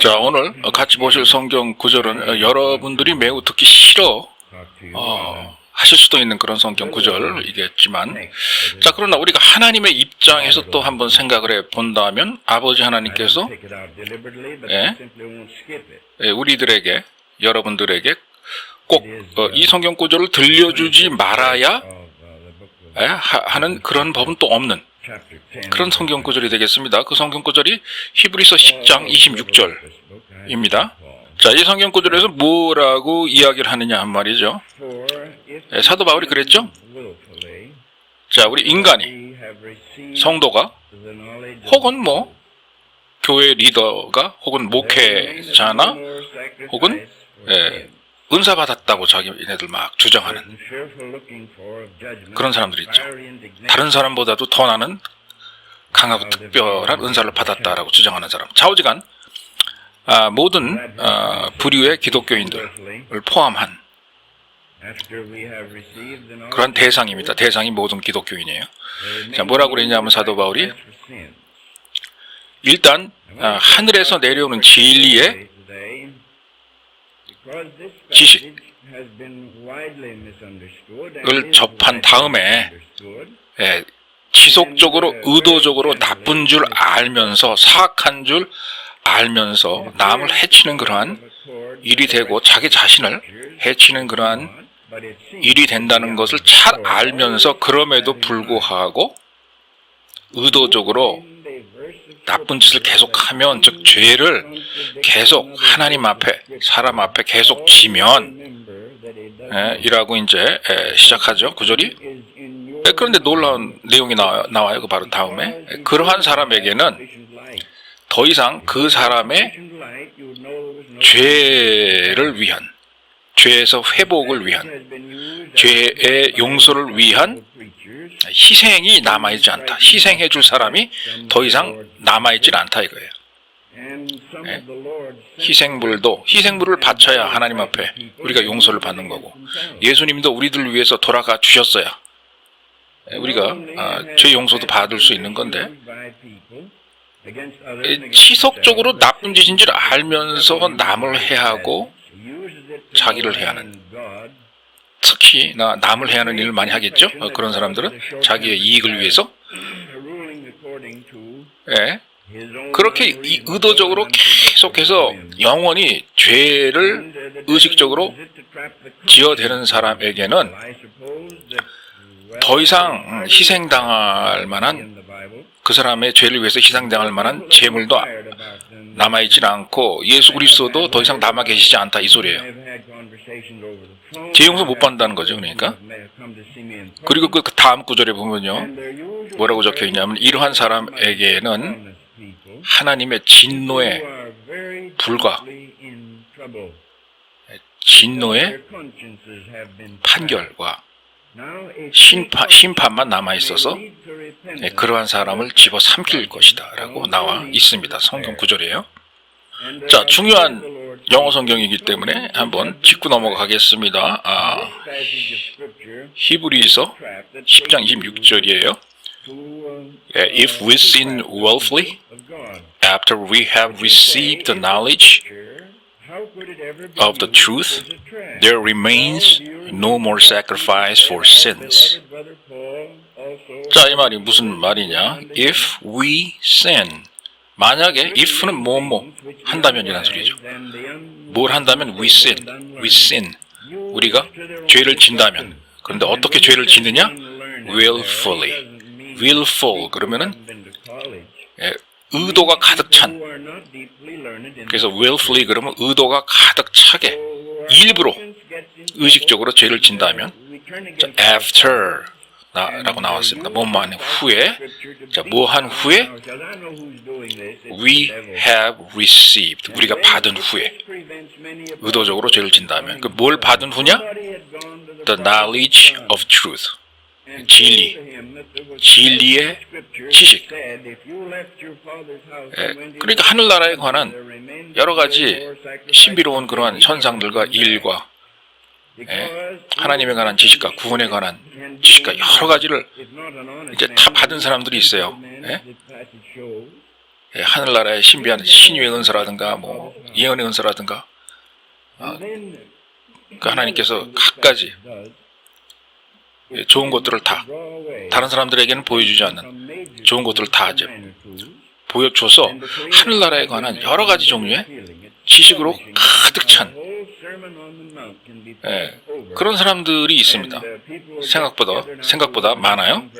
자, 오늘 같이 보실 성경 구절은 여러분들이 매우 듣기 싫어 하실 수도 있는 그런 성경 구절이겠지만, 자, 그러나 우리가 하나님의 입장에서 또 한번 생각을 해 본다면 아버지 하나님께서 우리들에게, 여러분들에게 꼭 이 성경 구절을 들려주지 말아야 하는 그런 법은 또 없는 그런 성경 구절이 되겠습니다. 그 성경 구절이 히브리서 10장 26절입니다. 자, 이 성경 구절에서 뭐라고 이야기를 하느냐 한 말이죠. 사도 바울이 그랬죠. 자, 우리 인간이, 성도가, 혹은 교회 리더가, 혹은 목회자나, 혹은 은사 받았다고 자기네들 막 주장하는 그런 사람들이 있죠. 다른 사람보다도 더 나는 강하고 특별한 은사를 받았다라고 주장하는 사람. 좌우지간 모든 부류의 기독교인들을 포함한 그런 대상입니다. 대상이 모든 기독교인이에요. 자, 뭐라고 그랬냐면 사도 바울이 일단 하늘에서 내려오는 진리의 지식을 접한 다음에 지속적으로 의도적으로 나쁜 줄 알면서, 사악한 줄 알면서 남을 해치는 그러한 일이 되고 자기 자신을 해치는 그러한 일이 된다는 것을 잘 알면서 그럼에도 불구하고 의도적으로 나쁜 짓을 계속하면, 즉 죄를 계속 하나님 앞에, 사람 앞에 계속 지면 이라고 이제 시작하죠. 구절이. 그런데 놀라운 내용이 나와요. 그 바로 다음에. 그러한 사람에게는 더 이상 그 사람의 죄를 위한, 죄에서 회복을 위한, 죄의 용서를 위한 희생이 남아있지 않다. 희생해 줄 사람이 더 이상 남아있지 않다 이거예요. 희생물을 바쳐야 하나님 앞에 우리가 용서를 받는 거고, 예수님도 우리들 위해서 돌아가 주셨어야 우리가 죄 용서도 받을 수 있는 건데, 지속적으로 나쁜 짓인 줄 알면서 남을 해하고 자기를 해하는, 특히 남을 해하는 일을 많이 하겠죠. 그런 사람들은 자기의 이익을 위해서 그렇게 의도적으로 계속해서 영원히 죄를 의식적으로 지어대는 사람에게는 더 이상 희생당할 만한, 그 사람의 죄를 위해서 희생당할 만한 재물도 남아있지 않고 예수 그리스도도 더 이상 남아 계시지 않다 이 소리예요. 죄 용서 못 받는다는 거죠. 그러니까. 그리고 그 다음 구절에 보면요, 뭐라고 적혀 있냐면 이러한 사람에게는 하나님의 진노의 불과, 진노의 판결과 심판만 남아있어서 그러한 사람을 집어삼킬 것이다 라고 나와 있습니다. 성경 구절이에요. 자, 중요한 영어 성경이기 때문에 한번 짚고 넘어가겠습니다. 히브리서 10장 26절이에요. If we sin willfully after we have received the knowledge of the truth, there remains no more sacrifice for sins. 자, 이 말이 무슨 말이냐? If we sin. 만약에 if는 뭐뭐 한다면이라는 소리죠. 뭘 한다면 we sin. 우리가 죄를 진다면. 그런데 어떻게 죄를 짓느냐? willfully. willful 그러면은 의도가 가득 찬. 그래서 willfully 그러면 의도가 가득 차게 일부러 의식적으로 죄를 진다면, 자, after 라고 나왔습니다. 뭐만 후에, 자, 뭐한 후에 we have received, 우리가 받은 후에 의도적으로 죄를 진다면, 그 뭘 받은 후냐? The knowledge of truth, 진리의 지식. 그러니까 하늘나라에 관한 여러 가지 신비로운 그러한 현상들과 일과 하나님에 관한 지식과 구원에 관한 지식과 여러 가지를 이제 다 받은 사람들이 있어요. 하늘나라의 신비한 신유의 은사라든가 뭐 예언의 은사라든가 그 하나님께서 갖가지 좋은 것들을 다 다른 사람들에게는 보여주지 않는 좋은 것들을 다 보여줘서 하늘나라에 관한 여러 가지 종류의 지식으로 가득 찬 그런 사람들이 있습니다. 생각보다 많아요.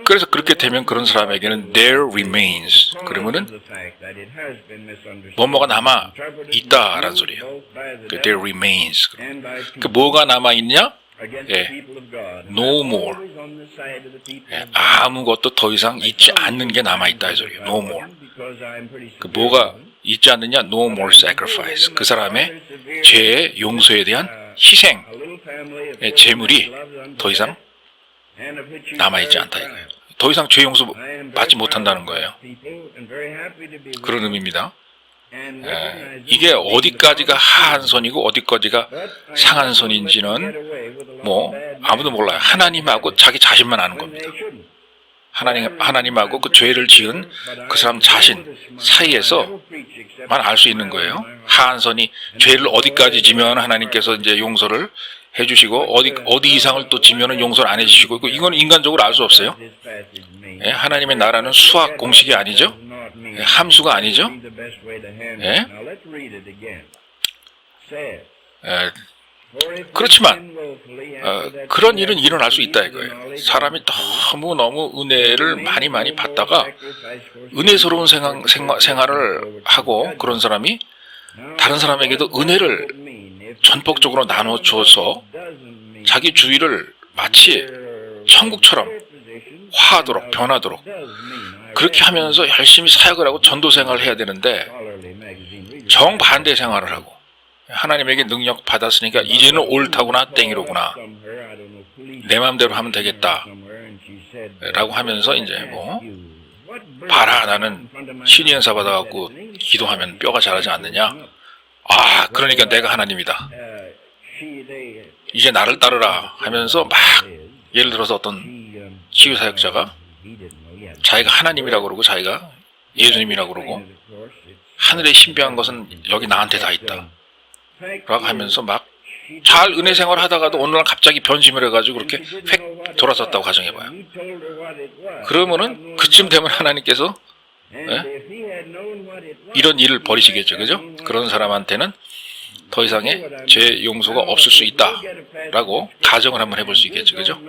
그래서 그렇게 되면 그런 사람에게는 there remains 그러면은 뭐뭐가 남아 있다라는 소리예요. 그 there remains 그 뭐가 남아 있냐? No more 아무것도 더 이상 있지 않는 게 남아 있다 이 소리예요. No more 그 뭐가 있지 않느냐? No more sacrifice 그 사람의 죄의 용서에 대한 희생 제물이 더 이상 남아있지 않다 이거예요. 더 이상 죄 용서 받지 못한다는 거예요. 그런 의미입니다. 이게 어디까지가 하한선이고 어디까지가 상한선인지는 뭐 아무도 몰라요. 하나님하고 자기 자신만 아는 겁니다. 하나님하고 그 죄를 지은 그 사람 자신 사이에서만 알 수 있는 거예요. 하한선이 죄를 어디까지 지면 하나님께서 이제 용서를 해주시고 어디 이상을 또 지면은 용서를 안 해주시고 이건 인간적으로 알 수 없어요. 하나님의 나라는 수학 공식이 아니죠. 함수가 아니죠. 그렇지만 그런 일은 일어날 수 있다 이거예요. 사람이 너무 은혜를 많이 받다가 은혜스러운 생활을 하고 그런 사람이 다른 사람에게도 은혜를 전폭적으로 나눠줘서 자기 주위를 마치 천국처럼 화하도록 변하도록 그렇게 하면서 열심히 사역을 하고 전도 생활을 해야 되는데 정반대 생활을 하고 하나님에게 능력 받았으니까 이제는 옳다구나 땡이로구나 내 마음대로 하면 되겠다 라고 하면서 이제 뭐 봐라 나는 신의 은사 받아갖고 기도하면 뼈가 자라지 않느냐 그러니까 내가 하나님이다 이제 나를 따르라 하면서 막 예를 들어서 어떤 치유사역자가 자기가 하나님이라고 그러고 자기가 예수님이라고 그러고 하늘의 신비한 것은 여기 나한테 다 있다 라고 하면서 막 잘 은혜 생활 하다가도 어느 날 갑자기 변심을 해가지고 그렇게 획 돌아섰다고 가정해봐요. 그러면은 그쯤 되면 하나님께서 이런 일을 버리시겠죠. 그죠? 그런 사람한테는 더 이상의 죄 용서가 없을 수 있다라고 가정을 한번 해볼 수 있겠죠. 그죠?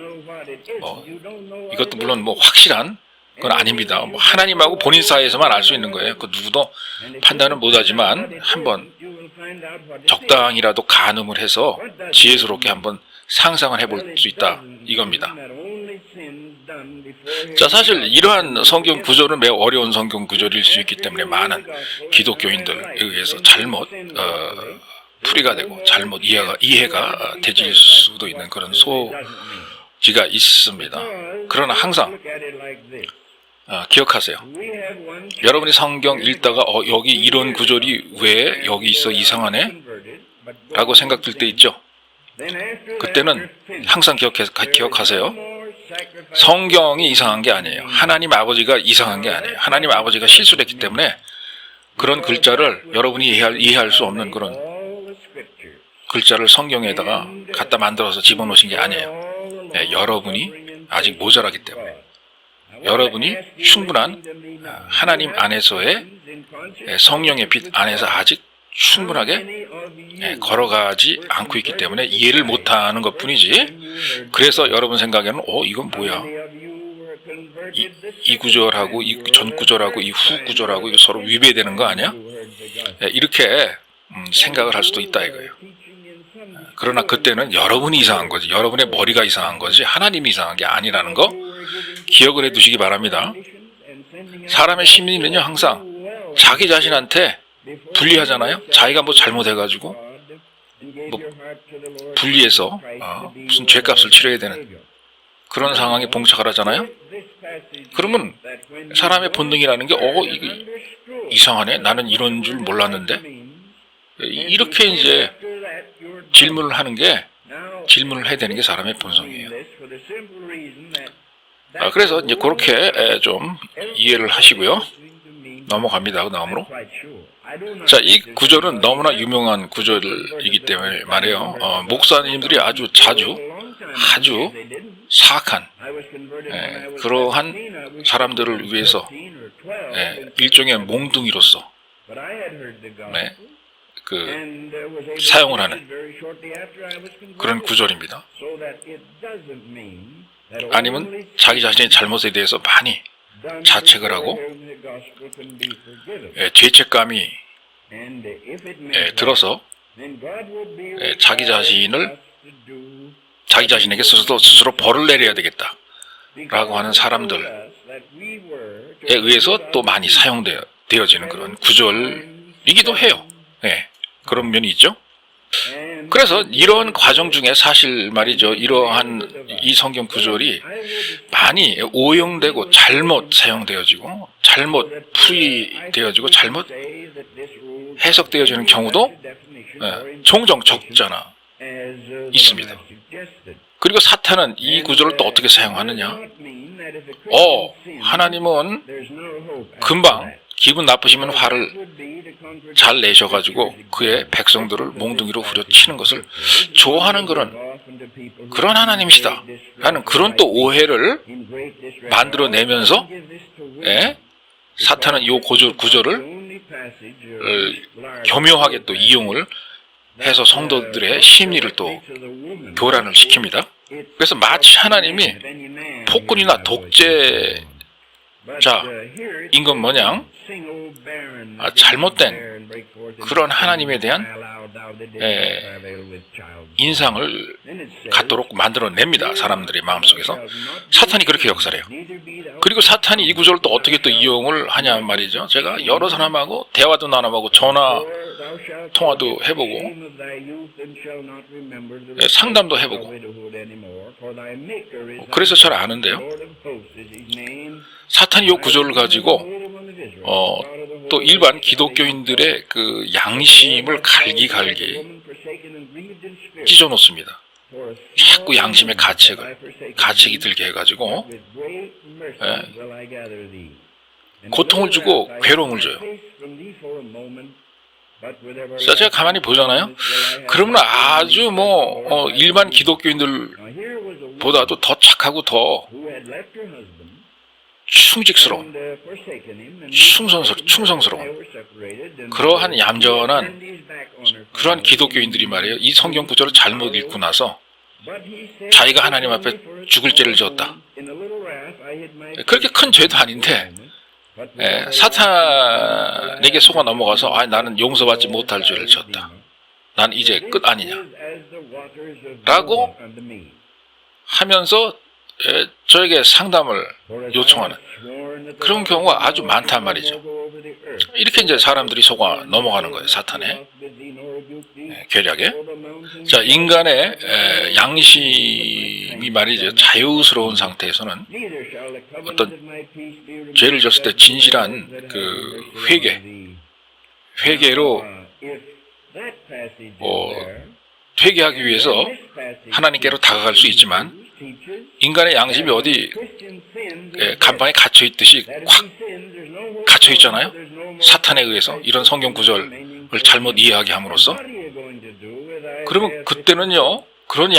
이것도 물론 뭐 확실한 건 아닙니다. 뭐 하나님하고 본인 사이에서만 알 수 있는 거예요. 그 누구도 판단은 못하지만 한번 적당히라도 가늠을 해서 지혜스럽게 한번 상상을 해볼 수 있다 이겁니다. 자, 사실 이러한 성경 구절은 매우 어려운 성경 구절일 수 있기 때문에 많은 기독교인들에 의해서 잘못 풀이가 되고 잘못 이해가 되질 수도 있는 그런 소지가 있습니다. 그러나 항상 기억하세요. 여러분이 성경 읽다가 여기 이런 구절이 왜 여기 있어 이상하네? 라고 생각될 때 있죠. 그때는 항상 기억하세요. 성경이 이상한 게 아니에요. 하나님 아버지가 이상한 게 아니에요. 하나님 아버지가 실수를 했기 때문에 그런 글자를 여러분이 이해할 수 없는 그런 글자를 성경에다가 갖다 만들어서 집어넣으신 게 아니에요. 여러분이 아직 모자라기 때문에 여러분이 충분한 하나님 안에서의 성령의 빛 안에서 아직 충분하게 걸어가지 않고 있기 때문에 이해를 못하는 것뿐이지. 그래서 여러분 생각에는 이건 뭐야? 이 구절하고 이 전 구절하고 이 후 구절하고 이거 서로 위배되는 거 아니야? 이렇게 생각을 할 수도 있다 이거예요. 그러나 그때는 여러분이 이상한 거지. 여러분의 머리가 이상한 거지. 하나님이 이상한 게 아니라는 거 기억을 해두시기 바랍니다. 사람의 심리는요 항상 자기 자신한테 불리하잖아요. 자기가 뭐 잘못해가지고 뭐 분리해서 무슨 죄값을 치러야 되는 그런 상황에 봉착을 하잖아요. 그러면 사람의 본능이라는 게 이게 이상하네. 나는 이런 줄 몰랐는데 이렇게 이제 질문을 해야 되는 게 사람의 본성이에요. 그래서 이제 그렇게 좀 이해를 하시고요. 넘어갑니다. 그 다음으로. 자, 이 구절은 너무나 유명한 구절이기 때문에 말이에요. 목사님들이 아주 사악한 그러한 사람들을 위해서 일종의 몽둥이로서 사용을 하는 그런 구절입니다. 아니면 자기 자신의 잘못에 대해서 많이 자책을 하고 죄책감이 들어서 자기 자신에게 스스로 벌을 내려야 되겠다 라고 하는 사람들에 의해서 또 많이 사용되어지는 그런 구절이기도 해요. 그런 면이 있죠. 그래서 이런 과정 중에 사실 말이죠, 이러한 이 성경 구절이 많이 오용되고 잘못 사용되어지고 잘못 풀이되어지고 잘못 해석되어지는 경우도 종종 적잖아 있습니다. 그리고 사탄은 이 구절을 또 어떻게 사용하느냐? 하나님은 금방 기분 나쁘시면 화를 잘 내셔가지고 그의 백성들을 몽둥이로 후려치는 것을 좋아하는 그런 하나님이시다 라는 그런 또 오해를 만들어내면서 사탄은 이 구절을 교묘하게 또 이용을 해서 성도들의 심리를 또 교란을 시킵니다. 그래서 마치 하나님이 폭군이나 독재자인 것 마냥 잘못된 그런 하나님에 대한 인상을 갖도록 만들어냅니다. 사람들의 마음속에서. 사탄이 그렇게 역사를 해요. 그리고 사탄이 이 구절을 또 어떻게 또 이용을 하냐 말이죠. 제가 여러 사람하고 대화도 나눠보고 전화 통화도 해보고 상담도 해보고 그래서 잘 아는데요. 사탄이 이 구절을 가지고 또 일반 기독교인들의 그 양심을 갈기갈기 찢어놓습니다. 자꾸 양심의 가책이 들게 해가지고 고통을 주고 괴로움을 줘요. 자, 제가 가만히 보잖아요. 그러면 아주 일반 기독교인들보다도 더 착하고 더 충직스러운, 충성스러운 그러한 얌전한 그러한 기독교인들이 말이에요. 이 성경 구절을 잘못 읽고 나서 자기가 하나님 앞에 죽을 죄를 지었다. 그렇게 큰 죄도 아닌데 사탄에게 속아 넘어가서 나는 용서받지 못할 죄를 지었다. 난 이제 끝 아니냐 라고 하면서 저에게 상담을 요청하는 그런 경우가 아주 많단 말이죠. 이렇게 이제 사람들이 속아 넘어가는 거예요. 사탄의 계략에. 자, 인간의 양심이 말이죠. 자유스러운 상태에서는 어떤 죄를 졌을 때 진실한 그 회개로 회개하기 위해서 하나님께로 다가갈 수 있지만 인간의 양심이 어디 간방에 갇혀 있듯이 확 갇혀 있잖아요. 사탄에 의해서 이런 성경 구절을 잘못 이해하게 함으로써. 그러면 그때는요, 그런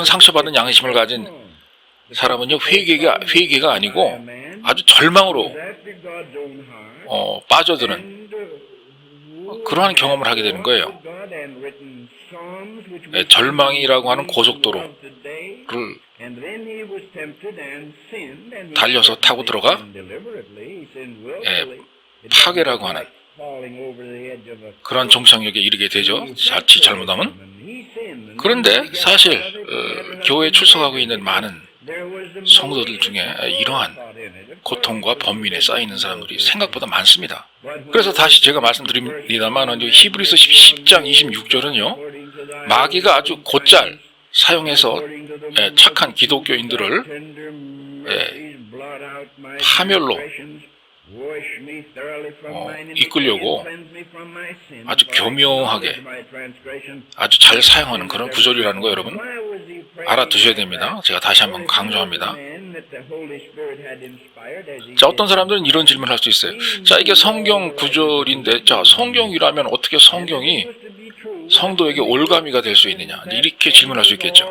상처받은 양심을 가진 사람은요, 회개가 아니고 아주 절망으로 빠져드는 그러한 경험을 하게 되는 거예요. 절망이라고 하는 고속도로를 달려서 타고 들어가 파괴라고 하는 그런 종착역에 이르게 되죠. 자칫 잘못하면. 그런데 사실 교회에 출석하고 있는 많은 성도들 중에 이러한 고통과 번민에 쌓이는 사람들이 생각보다 많습니다. 그래서 다시 제가 말씀드립니다만 히브리서 10장 26절은요. 마귀가 아주 곧잘 사용해서 착한 기독교인들을 파멸로 이끌려고 아주 교묘하게 아주 잘 사용하는 그런 구절이라는 거 여러분 알아두셔야 됩니다. 제가 다시 한번 강조합니다. 자, 어떤 사람들은 이런 질문을 할 수 있어요. 자, 이게 성경 구절인데, 자, 성경이라면 어떻게 성경이 성도에게 올가미가 될 수 있느냐, 이렇게 질문할 수 있겠죠.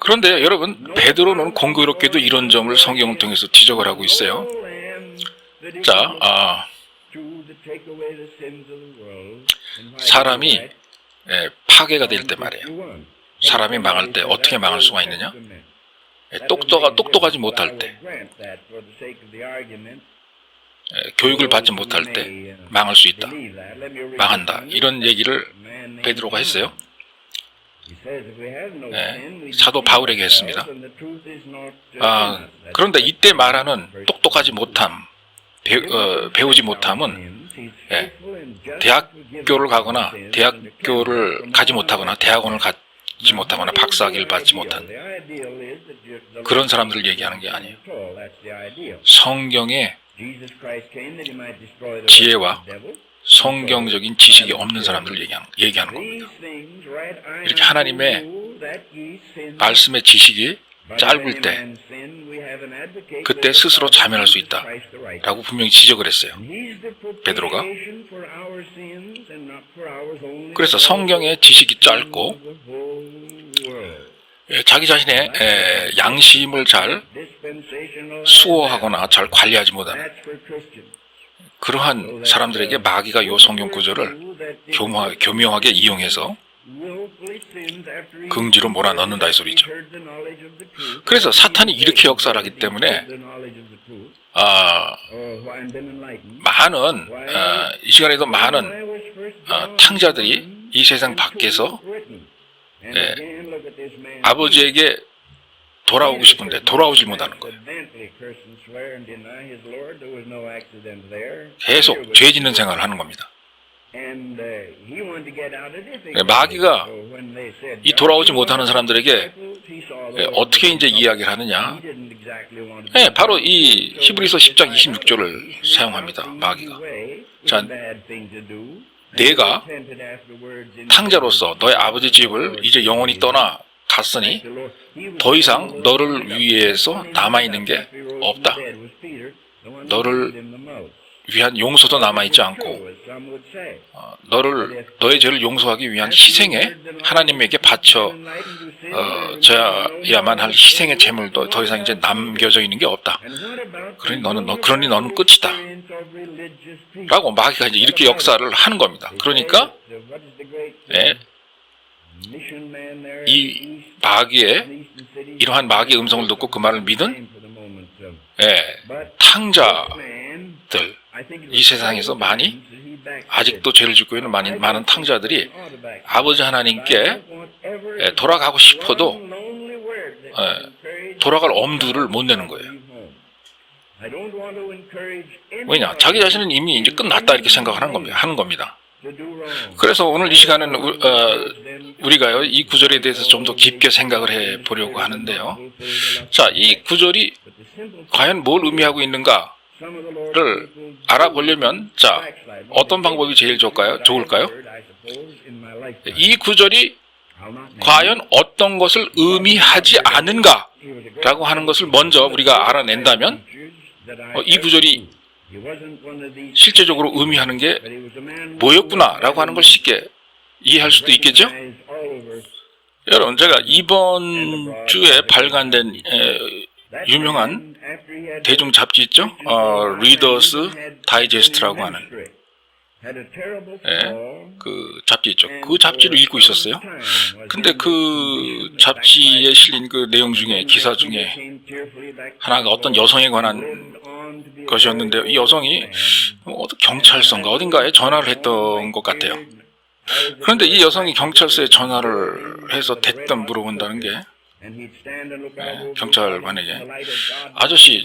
그런데 여러분, 베드로는 공교롭게도 이런 점을 성경을 통해서 지적을 하고 있어요. 자, 사람이 파괴가 될 때 말이에요. 사람이 망할 때 어떻게 망할 수가 있느냐? 똑똑하지 못할 때, 교육을 받지 못할 때 망할 수 있다. 망한다. 이런 얘기를 베드로가 했어요. 사도 바울에게 했습니다. 그런데 이때 말하는 똑똑하지 못함, 배우지 못함은 대학교를 가거나 대학교를 가지 못하거나 대학원을 가지 못하거나 박사학위를 받지 못한 그런 사람들을 얘기하는 게 아니에요. 성경의 지혜와 성경적인 지식이 없는 사람들을 얘기하는 겁니다. 이렇게 하나님의 말씀의 지식이 짧을 때 그때 스스로 자멸할 수 있다 라고 분명히 지적을 했어요, 베드로가. 그래서 성경의 지식이 짧고 자기 자신의 양심을 잘 수호하거나 잘 관리하지 못하는 그러한 사람들에게 마귀가 이 성경 구절을 교묘하게 이용해서 긍지로 몰아넣는다 이 소리죠. 그래서 사탄이 이렇게 역사를 하기 때문에 이 시간에도 많은 탕자들이 이 세상 밖에서 아버지에게 돌아오고 싶은데 돌아오질 못하는 거예요. 계속 죄 짓는 생활을 하는 겁니다. 마귀가 이 돌아오지 못하는 사람들에게 어떻게 이제 이야기를 하느냐? 바로 이 히브리서 10장 26절을 사용합니다. 마귀가. 자, 내가 탕자로서 너의 아버지 집을 이제 영원히 떠나 갔으니 더 이상 너를 위해서 남아있는 게 없다. 너를 위한 용서도 남아있지 않고 너의 죄를 용서하기 위한 희생에 하나님에게 바쳐져야만 할 희생의 제물도 더 이상 이제 남겨져 있는 게 없다. 그러니 너는 끝이다. 라고 마귀가 이제 이렇게 역사를 하는 겁니다. 그러니까 이 이러한 마귀의 음성을 듣고 그 말을 믿은 탕자들, 이 세상에서 아직도 죄를 짓고 있는 많은 탕자들이 아버지 하나님께 돌아가고 싶어도 돌아갈 엄두를 못 내는 거예요. 왜냐? 자기 자신은 이미 이제 끝났다 이렇게 생각하는 겁니다. 그래서 오늘 이 시간은 우리가요, 이 구절에 대해서 좀 더 깊게 생각을 해 보려고 하는데요. 자, 이 구절이 과연 뭘 의미하고 있는가를 알아보려면, 자, 어떤 방법이 제일 좋을까요? 이 구절이 과연 어떤 것을 의미하지 않은가라고 하는 것을 먼저 우리가 알아낸다면, 이 구절이 실제적으로 의미하는 게 뭐였구나라고 하는 걸 쉽게 이해할 수도 있겠죠? 여러분, 제가 이번 주에 발간된 유명한 대중 잡지 있죠? 리더스 다이제스트라고 하는 그 잡지 있죠. 그 잡지를 읽고 있었어요. 근데 그 잡지에 실린 그 내용 중에, 기사 중에 하나가 어떤 여성에 관한 것이었는데요. 이 여성이 경찰서인가 어딘가에 전화를 했던 것 같아요. 그런데 이 여성이 경찰서에 전화를 해서 대뜸 물어본다는 게, 경찰관에게, 아저씨,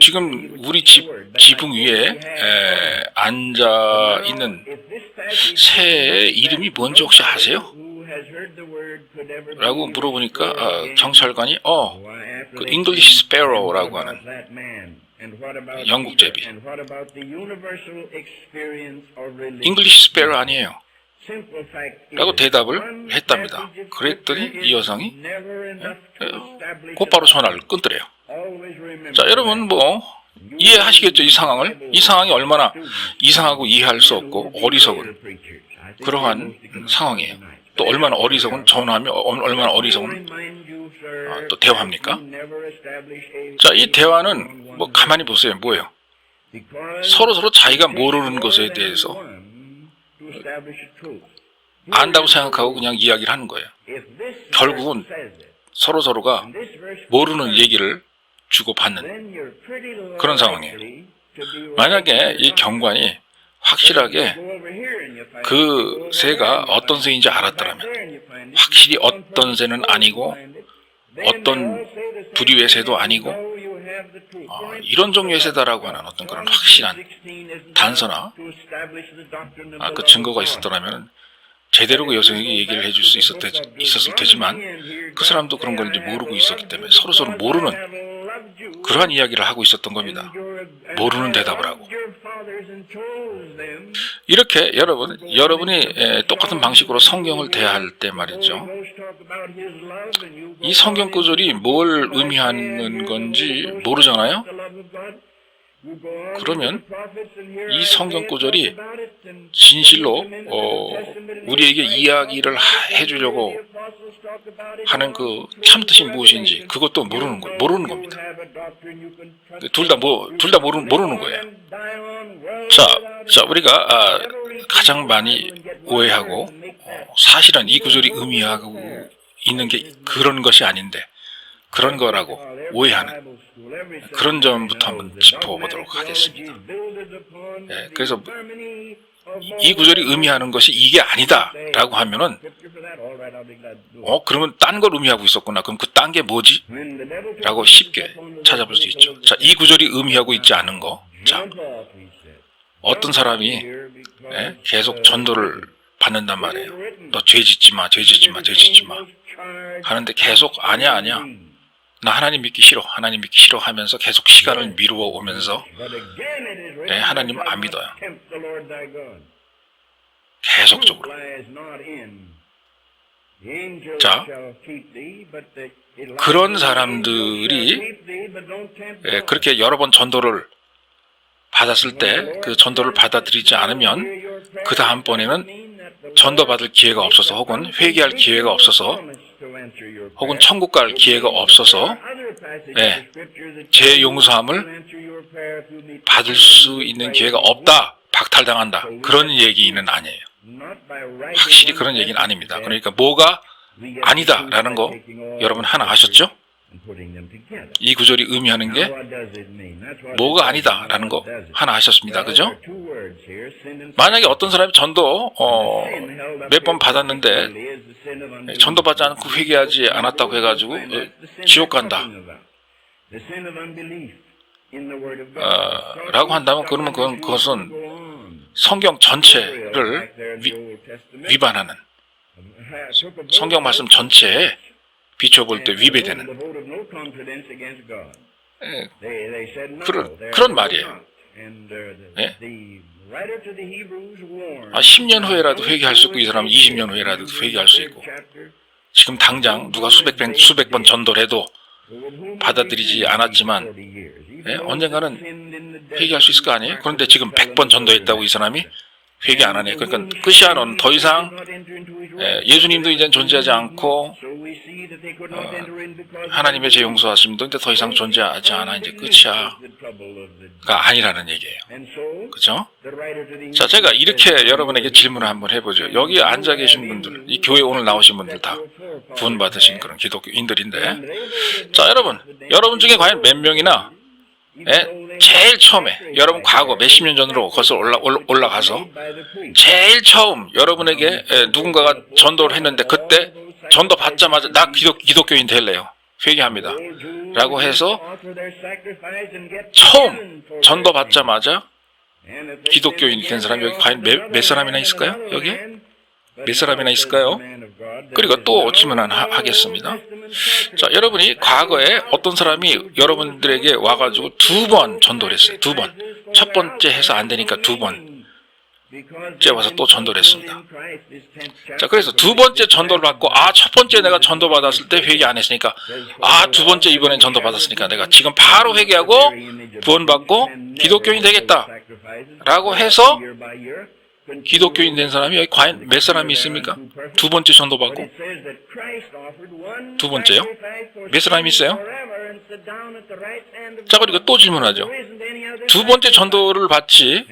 지금 우리 집 지붕 위에 앉아 있는 새의 이름이 뭔지 혹시 아세요? 라고 물어보니까 경찰관이 그 English Sparrow라고 하는 영국 제비. 잉글리시 스페어 아니에요. 라고 대답을 했답니다. 그랬더니 이 여성이 곧바로 전화를 끊더래요. 자, 여러분 뭐 이해하시겠죠? 이 상황을? 이 상황이 얼마나 이상하고 이해할 수 없고 어리석은 그러한 상황이에요. 또 얼마나 어리석은 전화하면 얼마나 어리석은 또 대화합니까? 자, 이 대화는 뭐 가만히 보세요. 뭐예요? 서로 자기가 모르는 것에 대해서 안다고 생각하고 그냥 이야기를 하는 거예요. 결국은 서로가 모르는 얘기를 주고받는 그런 상황이에요. 만약에 이 경관이 확실하게 그 새가 어떤 새인지 알았더라면, 확실히 어떤 새는 아니고 어떤 부류의 새도 아니고 이런 종류의 새다라고 하는 어떤 그런 확실한 단서나 그 증거가 있었더라면 제대로 그 여성에게 얘기를 해줄 수 있었을 테지만 그 사람도 그런 걸 이제 모르고 있었기 때문에 서로 모르는 그러한 이야기를 하고 있었던 겁니다. 모르는 대답을 하고. 이렇게 여러분이 똑같은 방식으로 성경을 대할 때 말이죠. 이 성경 구절이 뭘 의미하는 건지 모르잖아요. 그러면 이 성경 구절이 진실로 우리에게 이야기를 해주려고 하는 그 참뜻이 무엇인지 그것도 모르는 겁니다. 둘 다 모르는 거예요. 자, 우리가 가장 많이 오해하고 사실은 이 구절이 의미하고 있는 게 그런 것이 아닌데 그런 거라고 오해하는 그런 점부터 한번 짚어보도록 하겠습니다. 그래서 이 구절이 의미하는 것이 이게 아니다라고 하면은 그러면 딴 걸 의미하고 있었구나. 그럼 그 딴 게 뭐지? 라고 쉽게 찾아볼 수 있죠. 자, 이 구절이 의미하고 있지 않은 거. 자, 어떤 사람이 계속 전도를 받는단 말이에요. 너 죄 짓지 마, 죄 짓지 마, 죄 짓지 마 하는데 계속 아니야. 나 하나님 믿기 싫어 하면서 계속 시간을 미루어 오면서 하나님 안 믿어요. 계속적으로. 자, 그런 사람들이 그렇게 여러 번 전도를 받았을 때 그 전도를 받아들이지 않으면 그 다음번에는 전도받을 기회가 없어서 혹은 회개할 기회가 없어서 혹은 천국 갈 기회가 없어서 제 용서함을 받을 수 있는 기회가 없다, 박탈당한다, 그런 얘기는 아니에요. 확실히 그런 얘기는 아닙니다. 그러니까 뭐가 아니다라는 거 여러분 하나 아셨죠? 이 구절이 의미하는 게 뭐가 아니다라는 거 하나 아셨습니다. 그죠? 만약에 어떤 사람이 전도 몇 번 받았는데 전도받지 않고 회개하지 않았다고 해가지고 지옥 간다 라고 한다면 그러면 그것은 성경 전체를 위반하는, 성경 말씀 전체에 비춰볼 때 위배되는 그런 말이에요. 10년 후에라도 회개할 수 있고 이 사람은 20년 후에라도 회개할 수 있고 지금 당장 누가 수백 번 전도를 해도 받아들이지 않았지만 언젠가는 회개할 수 있을 거 아니에요? 그런데 지금 100번 전도했다고 이 사람이 회개 안 하네. 그러니까 끝이야. 너는 더 이상 예수님도 이제 존재하지 않고 하나님의 제 용서하심도 이제 더 이상 존재하지 않아. 이제 끝이야. 가 아니라는 얘기예요. 그렇죠? 자, 제가 이렇게 여러분에게 질문을 한번 해보죠. 여기 앉아 계신 분들, 이 교회 오늘 나오신 분들 다 구원받으신 그런 기독교인들인데, 자, 여러분 중에 과연 몇 명이나 제일 처음에 여러분 과거 몇십 년 전으로 거슬러 올라가서 제일 처음 여러분에게 누군가가 전도를 했는데 그때 전도 받자마자 나 기독교인 될래요, 회개합니다 라고 해서 처음 전도 받자마자 기독교인이 된 사람이 여기 과연 몇 사람이나 있을까요? 여기? 몇 사람이나 있을까요? 그리고 또 질문 하겠습니다. 자, 여러분이 과거에 어떤 사람이 여러분들에게 와가지고 2번 전도를 했어요. 2번. 첫 번째 해서 안 되니까 2번. 째 와서 또 전도를 했습니다. 자, 그래서 2번째 전도를 받고, 첫 번째 내가 전도 받았을 때 회개 안 했으니까, 2번째 이번엔 전도 받았으니까 내가 지금 바로 회개하고 구원받고 기독교인 되겠다 라고 해서 기독교인 된 사람이 여기 과연 몇 사람이 있습니까? 2번째 전도 받고 2번째요? 몇 사람이 있어요? 자, 그리고 또 질문하죠. 2번째 전도를 받지,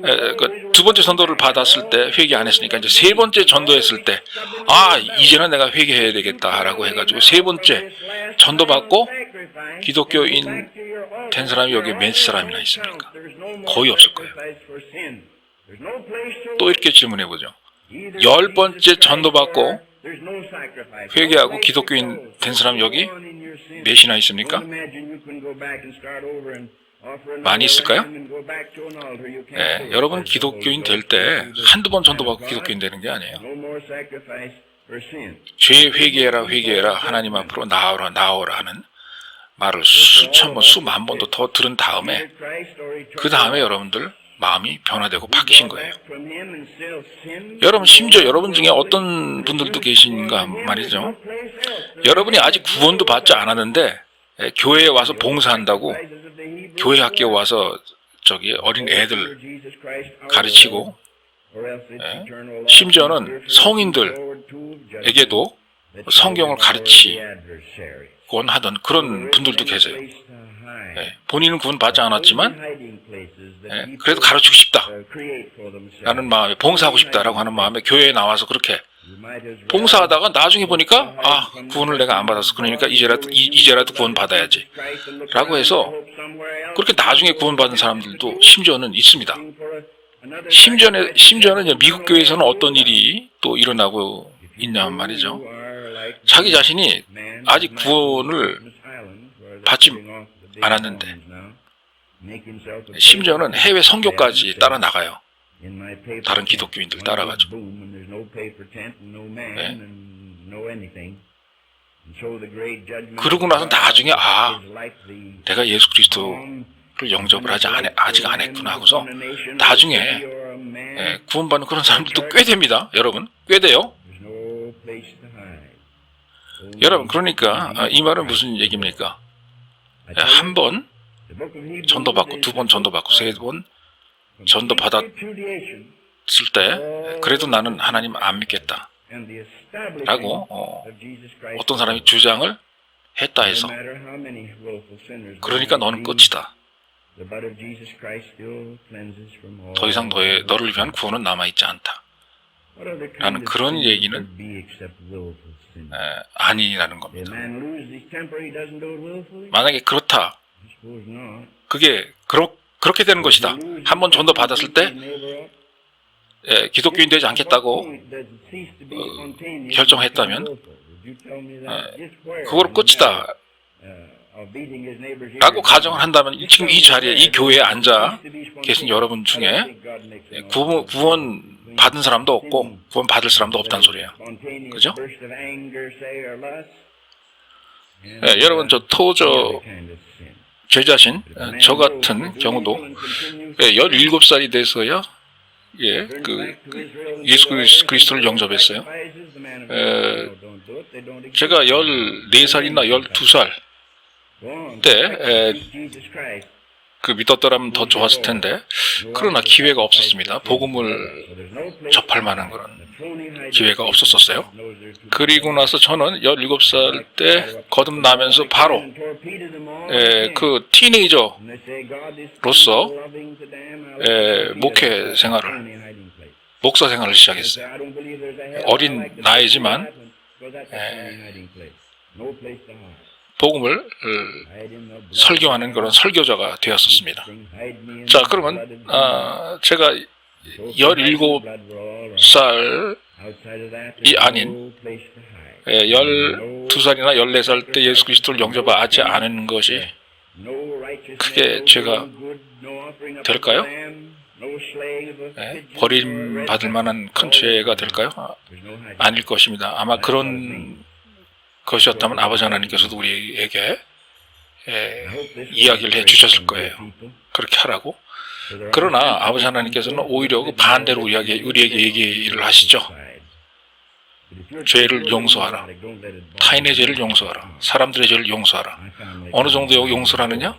2번째 전도를 받았을 때 회개 안 했으니까 이제 3번째 전도했을 때 이제는 내가 회개해야 되겠다라고 해가지고 3번째 전도 받고 기독교인 된 사람이 여기 몇 사람이나 있습니까? 거의 없을 거예요. 또 이렇게 질문해보죠. 10번째 전도 받고 회개하고 기독교인 된 사람 여기 몇이나 있습니까? 많이 있을까요? 네, 여러분 기독교인 될 때 한두 번 전도받고 기독교인 되는 게 아니에요. 죄 회개해라 하나님 앞으로 나오라 하는 말을 수천 번, 수만 번도 더 들은 다음에 그 다음에 여러분들 마음이 변화되고 바뀌신 거예요. 여러분 심지어 여러분 중에 어떤 분들도 계신가 말이죠. 여러분이 아직 구원도 받지 않았는데 교회에 와서 봉사한다고 교회 학교에 와서 어린 애들 가르치고 심지어는 성인들에게도 성경을 가르치곤 하던 그런 분들도 계세요. 본인은 구원 받지 않았지만 그래도 가르치고 싶다 라는 마음에, 봉사하고 싶다라고 하는 마음에 교회에 나와서 그렇게 봉사하다가 나중에 보니까 구원을 내가 안 받았어. 그러니까 이제라도 구원 받아야지 라고 해서 그렇게 나중에 구원 받은 사람들도 심지어는 있습니다. 심지어는 미국 교회에서는 어떤 일이 또 일어나고 있냐 말이죠. 자기 자신이 아직 구원을 받지 않았는데 심지어는 해외 선교까지 따라 나가요. 다른 기독교인들 따라가지고. 네. 그러고 나서 나중에 내가 예수 그리스도를 영접을 아직 안 했구나 하고서 나중에 구원받는 그런 사람들도 꽤 됩니다. 여러분 꽤 돼요. 여러분 그러니까 이 말은 무슨 얘기입니까? 한 번 전도받고 2번 전도받고 3번 전도받았을 때 그래도 나는 하나님 안 믿겠다 라고 어떤 사람이 주장을 했다 해서 그러니까 너는 끝이다. 더 이상 너를 위한 구원은 남아있지 않다 라는 그런 얘기는 아니라는 겁니다. 만약에 그렇다, 그게 그렇게 되는 것이다. 한번 전도 받았을 때 기독교인 되지 않겠다고 결정했다면 그거로 끝이다 라고 가정을 한다면 지금 이 자리에 이 교회에 앉아 계신 여러분 중에 구원 받은 사람도 없고 구원 받을 사람도 없다는 소리예요. 그죠? 여러분 제 자신, 저 같은 경우도 17살이 돼서야 예수 그리스도를 영접했어요. 제가 14살이나 12살 때 믿었더라면 더 좋았을 텐데 그러나 기회가 없었습니다. 복음을 접할 만한 그런 기회가 없었어요. 그리고 나서 저는 17살 때 거듭나면서 바로 그 티네이저로서 목사 생활을 시작했어요. 어린 나이지만 복음을 설교하는 그런 설교자가 되었었습니다. 자, 그러면 제가 17살이 아닌 12살이나 14살 때 예수 그리스도를 영접하지 않은 것이 크게 죄가 될까요? 버림받을 만한 큰 죄가 될까요? 아닐 것입니다. 아마 그런 것이었다면 아버지 하나님께서도 우리에게 이야기를 해주셨을 거예요. 그렇게 하라고. 그러나 아버지 하나님께서는 오히려 그 반대로 우리에게 얘기를 하시죠. 죄를 용서하라. 타인의 죄를 용서하라. 사람들의 죄를 용서하라. 어느 정도 용서를 하느냐?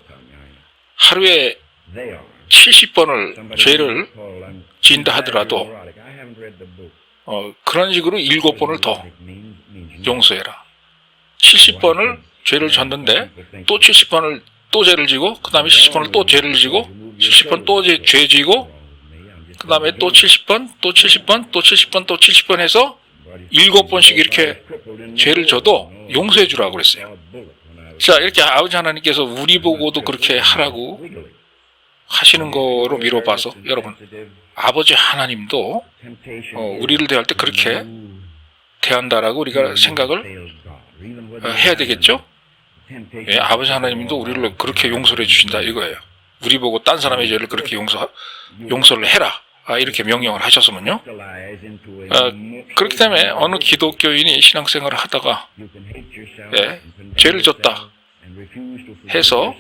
하루에 70번을 죄를 지은다 하더라도 그런 식으로 7번을 더 용서해라. 70번을 죄를 졌는데 또 70번을 또 죄를 지고 그 다음에 70번을 또 죄를 지고 70번 또 죄 지고 그 다음에 또 70번 또 70번 또 70번 또 70번 해서 7번씩 이렇게 죄를 져도 용서해 주라고 그랬어요. 자, 이렇게 아버지 하나님께서 우리 보고도 그렇게 하라고 하시는 거로 미뤄봐서 여러분, 아버지 하나님도 우리를 대할 때 그렇게 대한다라고 우리가 생각을 해야 되겠죠? 예, 아버지 하나님도 우리를 그렇게 용서를 해주신다 이거예요. 우리 보고 딴 사람의 죄를 그렇게 용서를 해라, 이렇게 명령을 하셨으면요. 그렇기 때문에 어느 기독교인이 신앙생활을 하다가 죄를 졌다 해서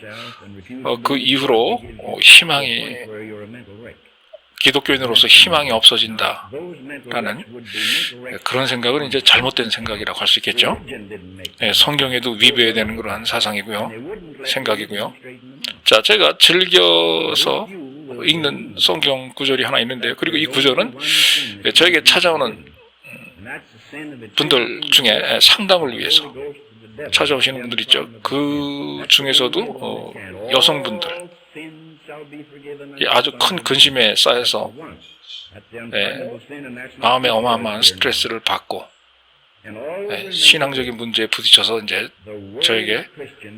그 이후로 희망이 기독교인으로서 희망이 없어진다라는 그런 생각은 이제 잘못된 생각이라고 할 수 있겠죠. 성경에도 위배되는 그러한 사상이고요, 생각이고요. 자, 제가 즐겨서 읽는 성경 구절이 하나 있는데요. 그리고 이 구절은 저에게 찾아오는 분들 중에 상담을 위해서 찾아오시는 분들 있죠. 그 중에서도 여성분들 아주 큰 근심에 쌓여서 마음에 어마어마한 스트레스를 받고 신앙적인 문제에 부딪혀서 이제 저에게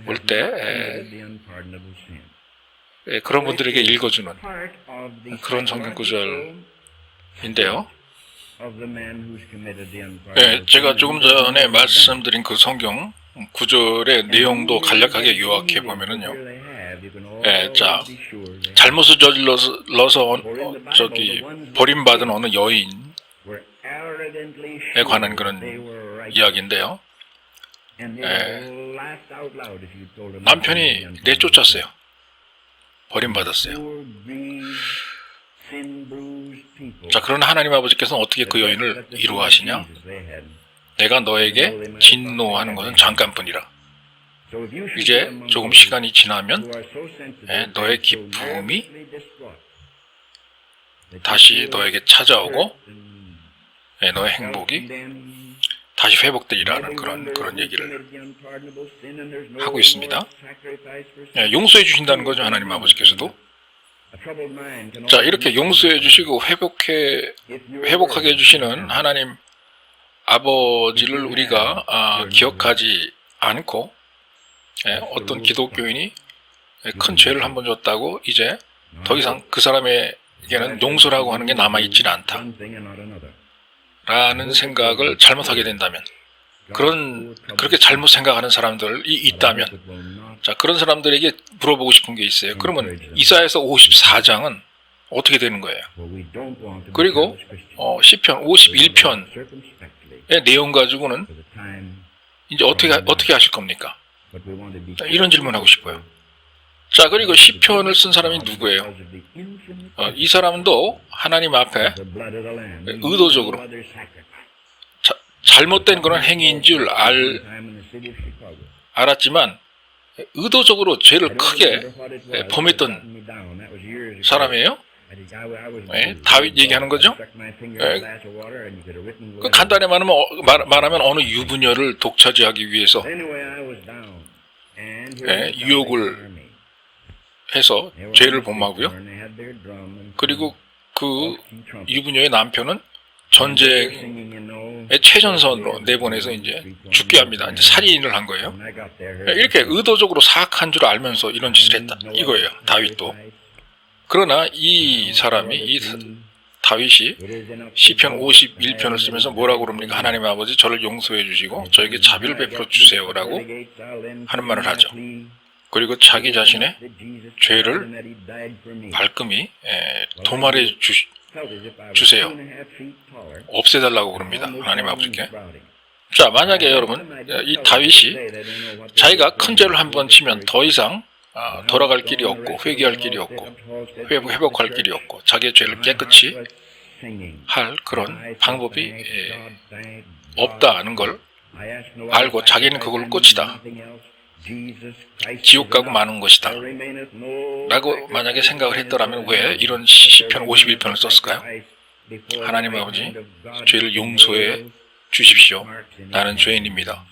올 때 그런 분들에게 읽어주는 그런 성경 구절인데요. 제가 조금 전에 말씀드린 그 성경 구절의 내용도 간략하게 요약해 보면은요. 자, 잘못을 저질러서 버림받은 어느 여인에 관한 그런 이야기인데요. 남편이 내쫓았어요. 버림받았어요. 자, 그러나 하나님 아버지께서는 어떻게 그 여인을 이루어하시냐? 내가 너에게 진노하는 것은 잠깐뿐이라. 이제 조금 시간이 지나면 너의 기쁨이 다시 너에게 찾아오고 너의 행복이 다시 회복되리라는 그런 얘기를 하고 있습니다. 용서해 주신다는 거죠, 하나님 아버지께서도. 자, 이렇게 용서해 주시고 회복하게 해주시는 하나님 아버지를 우리가 기억하지 않고 어떤 기독교인이 큰 죄를 한번 졌다고 이제 더 이상 그 사람에게는 용서라고 하는 게 남아있지는 않다 라는 생각을 잘못하게 된다면, 그렇게 잘못 생각하는 사람들이 있다면, 자, 그런 사람들에게 물어보고 싶은 게 있어요. 그러면 이사야서 54장은 어떻게 되는 거예요? 그리고 시편 51편의 내용 가지고는 이제 어떻게 하실 겁니까? 이런 질문하고 싶어요. 자, 그리고 시편을 쓴 사람이 누구예요? 이 사람도 하나님 앞에 의도적으로 잘못된 그런 행위인 줄 알았지만 의도적으로 죄를 크게 범했던 사람이에요. 다윗 얘기하는 거죠. 간단히 말하면 어느 유부녀를 독차지하기 위해서 유혹을 해서 죄를 범하고요. 그리고 그 유부녀의 남편은 전쟁의 최전선으로 내보내서 이제 죽게 합니다. 이제 살인을 한 거예요. 이렇게 의도적으로 사악한 줄 알면서 이런 짓을 했다 이거예요, 다윗도. 그러나 이 다윗이 시편 51편을 쓰면서 뭐라고 그럽니까? 하나님 아버지, 저를 용서해 주시고 저에게 자비를 베풀어 주세요라고 하는 말을 하죠. 그리고 자기 자신의 죄를 말끔히 도말해 주세요. 없애달라고 그럽니다. 하나님 아버지께. 자, 만약에 여러분 이 다윗이 자기가 큰 죄를 한번 치면 더 이상 돌아갈 길이 없고 회개할 길이 없고 회복할 길이 없고 자기의 죄를 깨끗이 할 그런 방법이 없다는 걸 알고 자기는 그걸 끝이다. 지옥 가고 마는 것이다. 라고 만약에 생각을 했더라면 왜 이런 시편 51편을 썼을까요? 하나님 아버지, 죄를 용서해 주십시오. 나는 죄인입니다.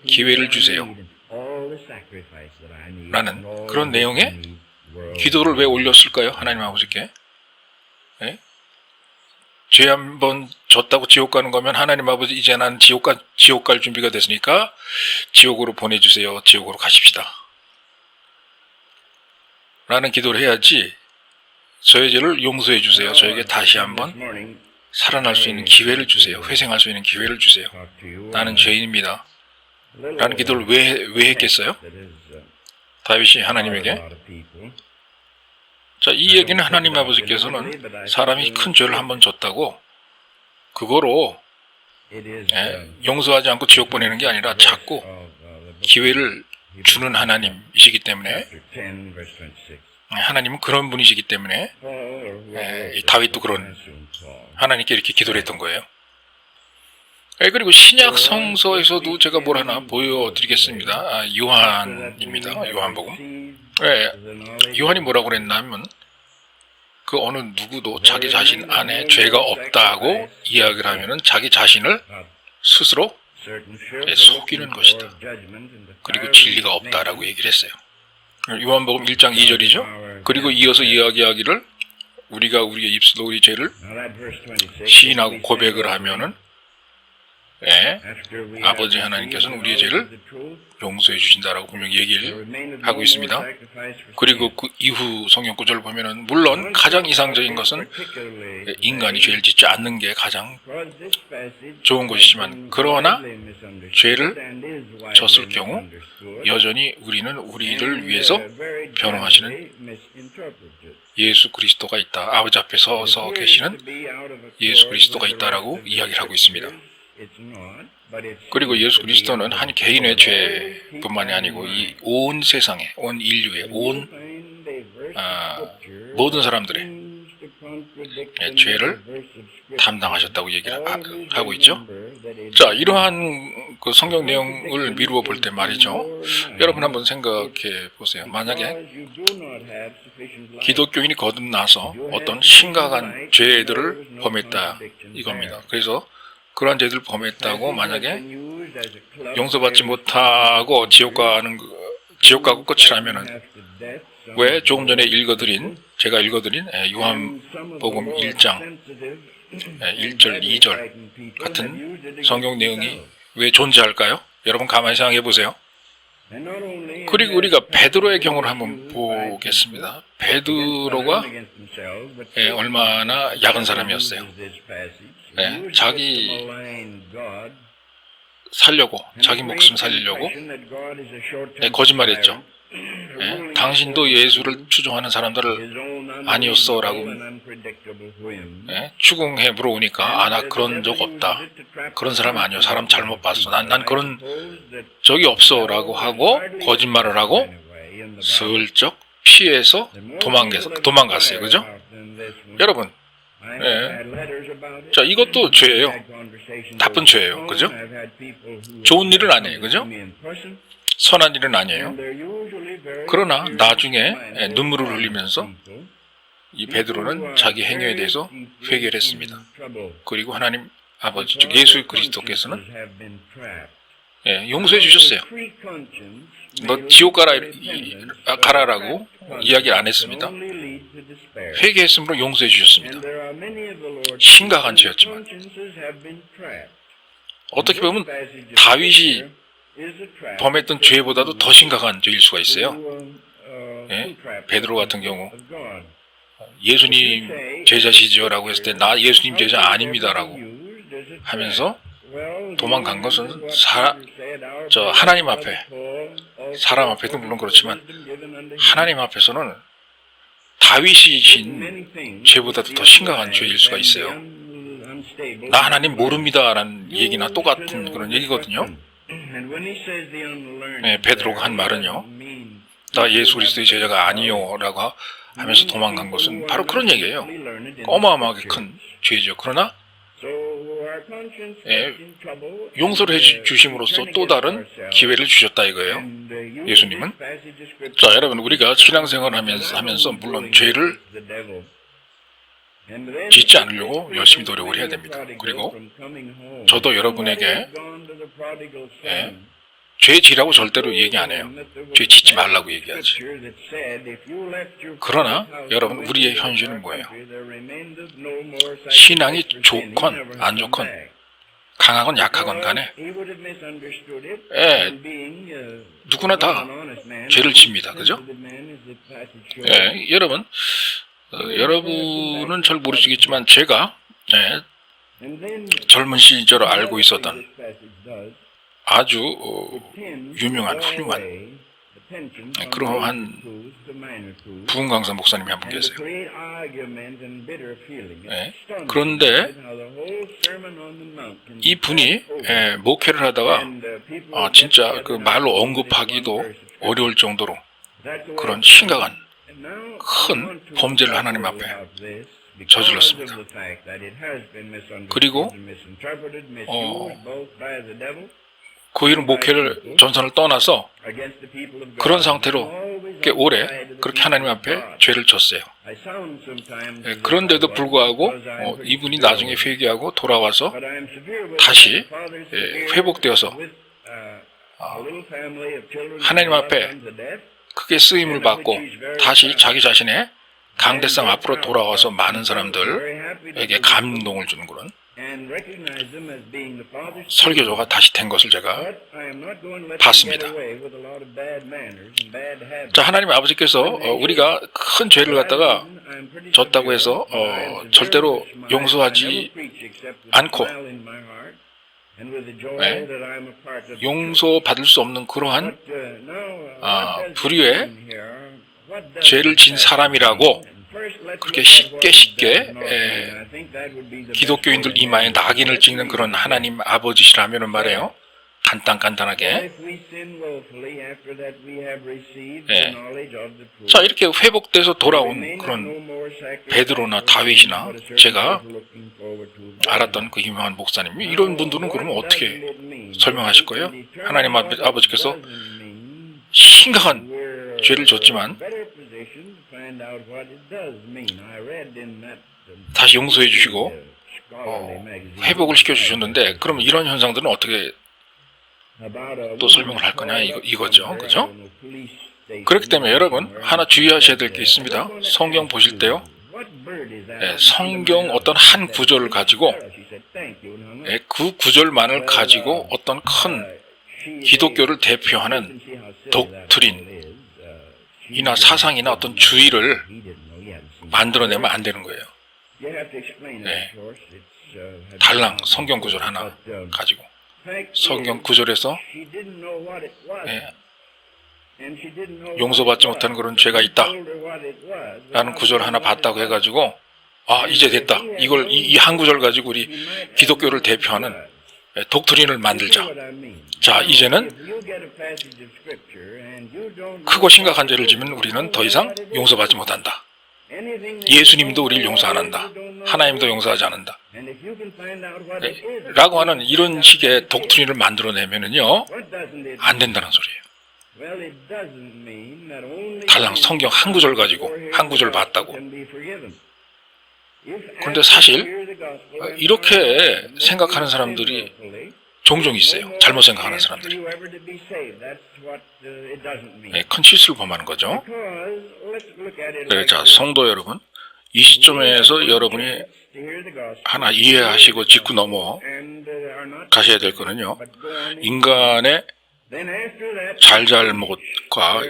기회를 주세요. 라는 그런 내용의 기도를 왜 올렸을까요? 하나님 아버지께. 네? 죄 한번 졌다고 지옥 가는 거면 하나님 아버지 이제 난 지옥 갈 준비가 됐으니까 지옥으로 보내주세요. 지옥으로 가십시다. 라는 기도를 해야지 저의 죄를 용서해 주세요. 저에게 다시 한번 살아날 수 있는 기회를 주세요. 회생할 수 있는 기회를 주세요. 나는 죄인입니다. 라는 기도를 왜 했겠어요? 다윗이 하나님에게. 자, 이 얘기는 하나님 아버지께서는 사람이 큰 죄를 한번 졌다고 그거로 용서하지 않고 지옥 보내는 게 아니라 자꾸 기회를 주는 하나님이시기 때문에 하나님은 그런 분이시기 때문에 다윗도 그런 하나님께 이렇게 기도를 했던 거예요. 그리고 신약 성서에서도 제가 뭘 하나 보여드리겠습니다. 요한입니다. 요한복음. 요한이 뭐라고 그랬냐면 그 어느 누구도 자기 자신 안에 죄가 없다고 이야기를 하면은 자기 자신을 스스로 속이는 것이다. 그리고 진리가 없다라고 얘기를 했어요. 요한복음 1장 2절이죠. 그리고 이어서 이야기하기를 우리가 우리의 입술로 우리 죄를 시인하고 고백을 하면은 아버지 하나님께서는 우리의 죄를 용서해 주신다라고 분명히 얘기를 하고 있습니다. 그리고 그 이후 성경 구절을 보면은 물론 가장 이상적인 것은 인간이 죄를 짓지 않는 게 가장 좋은 것이지만 그러나 죄를 졌을 경우 여전히 우리는 우리를 위해서 변호하시는 예수 그리스도가 있다. 아버지 앞에 서서 계시는 예수 그리스도가 있다라고 이야기를 하고 있습니다. 그리고 예수 그리스도는 한 개인의 죄뿐만이 아니고 이 온 세상의, 온 인류의, 온 모든 사람들의 죄를 담당하셨다고 얘기를 하고 있죠. 자, 이러한 그 성경 내용을 미루어 볼 때 말이죠. 여러분 한번 생각해 보세요. 만약에 기독교인이 거듭나서 어떤 심각한 죄들을 범했다 이겁니다. 그래서 그러한 죄들을 범했다고 만약에 용서받지 못하고 지옥 가고 끝이라면은 왜 조금 전에 제가 읽어드린 요한복음 1장 1절, 2절 같은 성경 내용이 왜 존재할까요? 여러분 가만히 생각해 보세요. 그리고 우리가 베드로의 경우를 한번 보겠습니다. 베드로가 얼마나 약한 사람이었어요. 자기 살려고, 자기 목숨 살리려고 거짓말했죠. 당신도 예수를 추종하는 사람들을 아니었어 라고 추궁해 물어보니까 나 그런 적 없다. 그런 사람 아니요. 사람 잘못 봤어. 난 그런 적이 없어 라고 하고 거짓말을 하고 슬쩍 피해서 도망갔어요. 그죠? 여러분, 자, 이것도 죄예요. 나쁜 죄예요. 그죠? 좋은 일은 아니에요. 그죠? 선한 일은 아니에요. 그러나 나중에 눈물을 흘리면서 이 베드로는 자기 행위에 대해서 회개를 했습니다. 그리고 하나님 아버지 즉 예수 그리스도께서는 용서해 주셨어요. 너 지옥 가라라고 이야기 안 했습니다. 회개했으므로 용서해 주셨습니다. 심각한 죄였지만 어떻게 보면 다윗이 범했던 죄보다도 더 심각한 죄일 수가 있어요. 베드로 같은 경우 예수님 제자시죠 라고 했을 때 나 예수님 제자 아닙니다 라고 하면서 도망간 것은 하나님 앞에 사람 앞에도 물론 그렇지만 하나님 앞에서는 다윗이 진 죄보다도 더 심각한 죄일 수가 있어요. 나 하나님 모릅니다라는 얘기나 똑같은 그런 얘기거든요. 네, 베드로가 한 말은요, 나 예수 그리스도의 제자가 아니요라고 하면서 도망간 것은 바로 그런 얘기예요. 어마어마하게 큰 죄죠. 그러나 용서를 해주심으로써 또 다른 기회를 주셨다 이거예요. 예수님은. 자, 여러분, 우리가 신앙생활 하면서 물론 죄를 짓지 않으려고 열심히 노력을 해야 됩니다. 그리고 저도 여러분에게 죄 지라고 절대로 얘기 안 해요. 죄 짓지 말라고 얘기하지. 그러나 여러분, 우리의 현실은 뭐예요? 신앙이 좋건 안 좋건 강하건 약하건 간에 누구나 다 죄를 집니다. 그죠? 여러분, 여러분은 잘 모르시겠지만 제가 젊은 시절 알고 있었던 아주 유명한 훌륭한 그러한 부흥 강사 목사님이 한 분 계세요. 그런데 이 분이 목회를 하다가 진짜 그 말로 언급하기도 어려울 정도로 그런 심각한 큰 범죄를 하나님 앞에 저질렀습니다. 그리고 그 이런 목회를 전선을 떠나서 그런 상태로 꽤 오래 그렇게 하나님 앞에 죄를 졌어요. 그런데도 불구하고 이분이 나중에 회개하고 돌아와서 다시 회복되어서 하나님 앞에 크게 쓰임을 받고 다시 자기 자신의 강대상 앞으로 돌아와서 많은 사람들에게 감동을 주는 그런 설교조가 다시 된 것을 제가 봤습니다. 자, 하나님 아버지께서 우리가 큰 죄를 갖다가 졌다고 해서 절대로 용서하지 않고 용서받을 수 없는 그러한 불의의 죄를 진 사람이라고 그렇게 쉽게 기독교인들 이마에 낙인을 찍는 그런 하나님 아버지시라면 말이에요. 간단하게. 자, 이렇게 회복돼서 돌아온 그런 베드로나 다윗이나 제가 알았던 그 유명한 목사님이 이런 분들은 그러면 어떻게 설명하실 거예요? 하나님 아버지께서 심각한 죄를 졌지만 다시 용서해 주시고 회복을 시켜주셨는데 그럼 이런 현상들은 어떻게 또 설명을 할 거냐 이거죠. 그죠? 그렇기 때문에 여러분 하나 주의하셔야 될 게 있습니다. 성경 보실 때요. 성경 어떤 한 구절을 가지고 그 구절만을 가지고 어떤 큰 기독교를 대표하는 독트린 이나 사상이나 어떤 주의를 만들어내면 안 되는 거예요. 달랑 성경 구절 하나 가지고 성경 구절에서 용서받지 못하는 그런 죄가 있다 라는 구절 하나 봤다고 해가지고 이제 됐다. 이걸 이 한 구절 가지고 우리 기독교를 대표하는 독트린을 만들자. 자, 이제는 크고 심각한 죄를 지면 우리는 더 이상 용서받지 못한다. 예수님도 우리를 용서 안 한다. 하나님도 용서하지 않는다. 라고 하는 이런 식의 독트린을 만들어내면은요, 안 된다는 소리예요. 달랑 성경 한 구절 가지고 한 구절 봤다고. 그런데 사실 이렇게 생각하는 사람들이 종종 있어요. 잘못 생각하는 사람들이. 큰 실수를 범하는 거죠. 자, 성도 여러분, 이 시점에서 여러분이 하나 이해하시고 짚고 넘어가셔야 될 거는요. 인간의 잘잘못과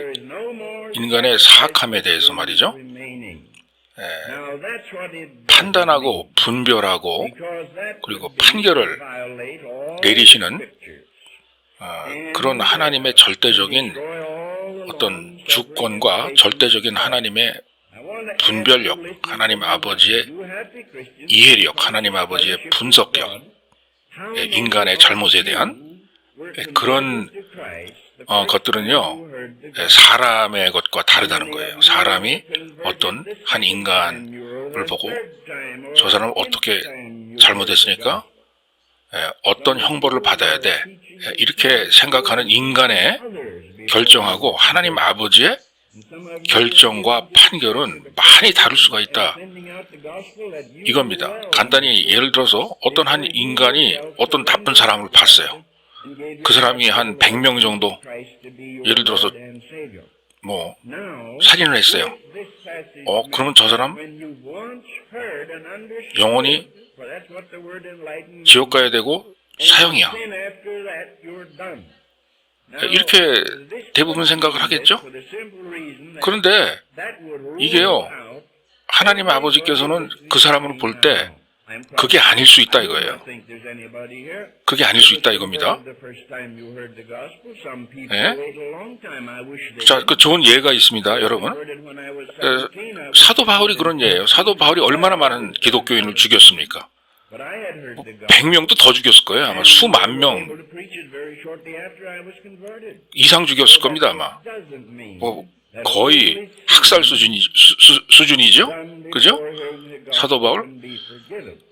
인간의 사악함에 대해서 말이죠. 판단하고 분별하고 그리고 판결을 내리시는 그런 하나님의 절대적인 어떤 주권과 절대적인 하나님의 분별력, 하나님 아버지의 이해력, 하나님 아버지의 분석력, 인간의 잘못에 대한 그런 것들은요, 사람의 것과 다르다는 거예요. 사람이 어떤 한 인간을 보고 저 사람은 어떻게 잘못했으니까 어떤 형벌을 받아야 돼, 이렇게 생각하는 인간의 결정하고 하나님 아버지의 결정과 판결은 많이 다를 수가 있다, 이겁니다. 간단히 예를 들어서 어떤 한 인간이 어떤 나쁜 사람을 봤어요. 그 사람이 한 100명 정도, 예를 들어서 뭐 살인을 했어요. 그러면 저 사람 영원히 지옥 가야 되고 사형이야, 이렇게 대부분 생각을 하겠죠? 그런데 이게요, 하나님 아버지께서는 그 사람을 볼 때 그게 아닐 수 있다 이거예요. 그게 아닐 수 있다 이겁니다. 자, 그 좋은 예가 있습니다, 여러분. 사도 바울이 그런 예예요. 사도 바울이 얼마나 많은 기독교인을 죽였습니까? 100명도 더 죽였을 거예요. 아마 수만 명 이상 죽였을 겁니다, 아마. 뭐 거의 학살 수준이죠? 그죠? 사도 바울?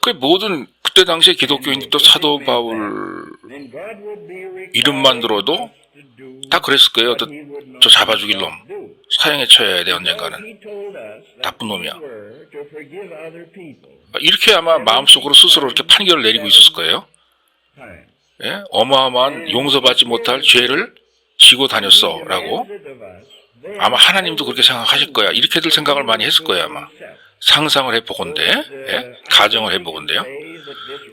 그 모든 그때 당시에 기독교인들도 사도 바울 이름만 들어도 다 그랬을 거예요. 저 잡아 죽일 놈, 사형에 처해야 돼, 언젠가는. 나쁜 놈이야. 이렇게 아마 마음속으로 스스로 이렇게 판결을 내리고 있었을 거예요. 예? 어마어마한 용서받지 못할 죄를 지고 다녔어 라고 아마 하나님도 그렇게 생각하실 거야. 이렇게들 생각을 많이 했을 거예요, 아마. 상상을 해보건대, 예? 가정을 해보건대요.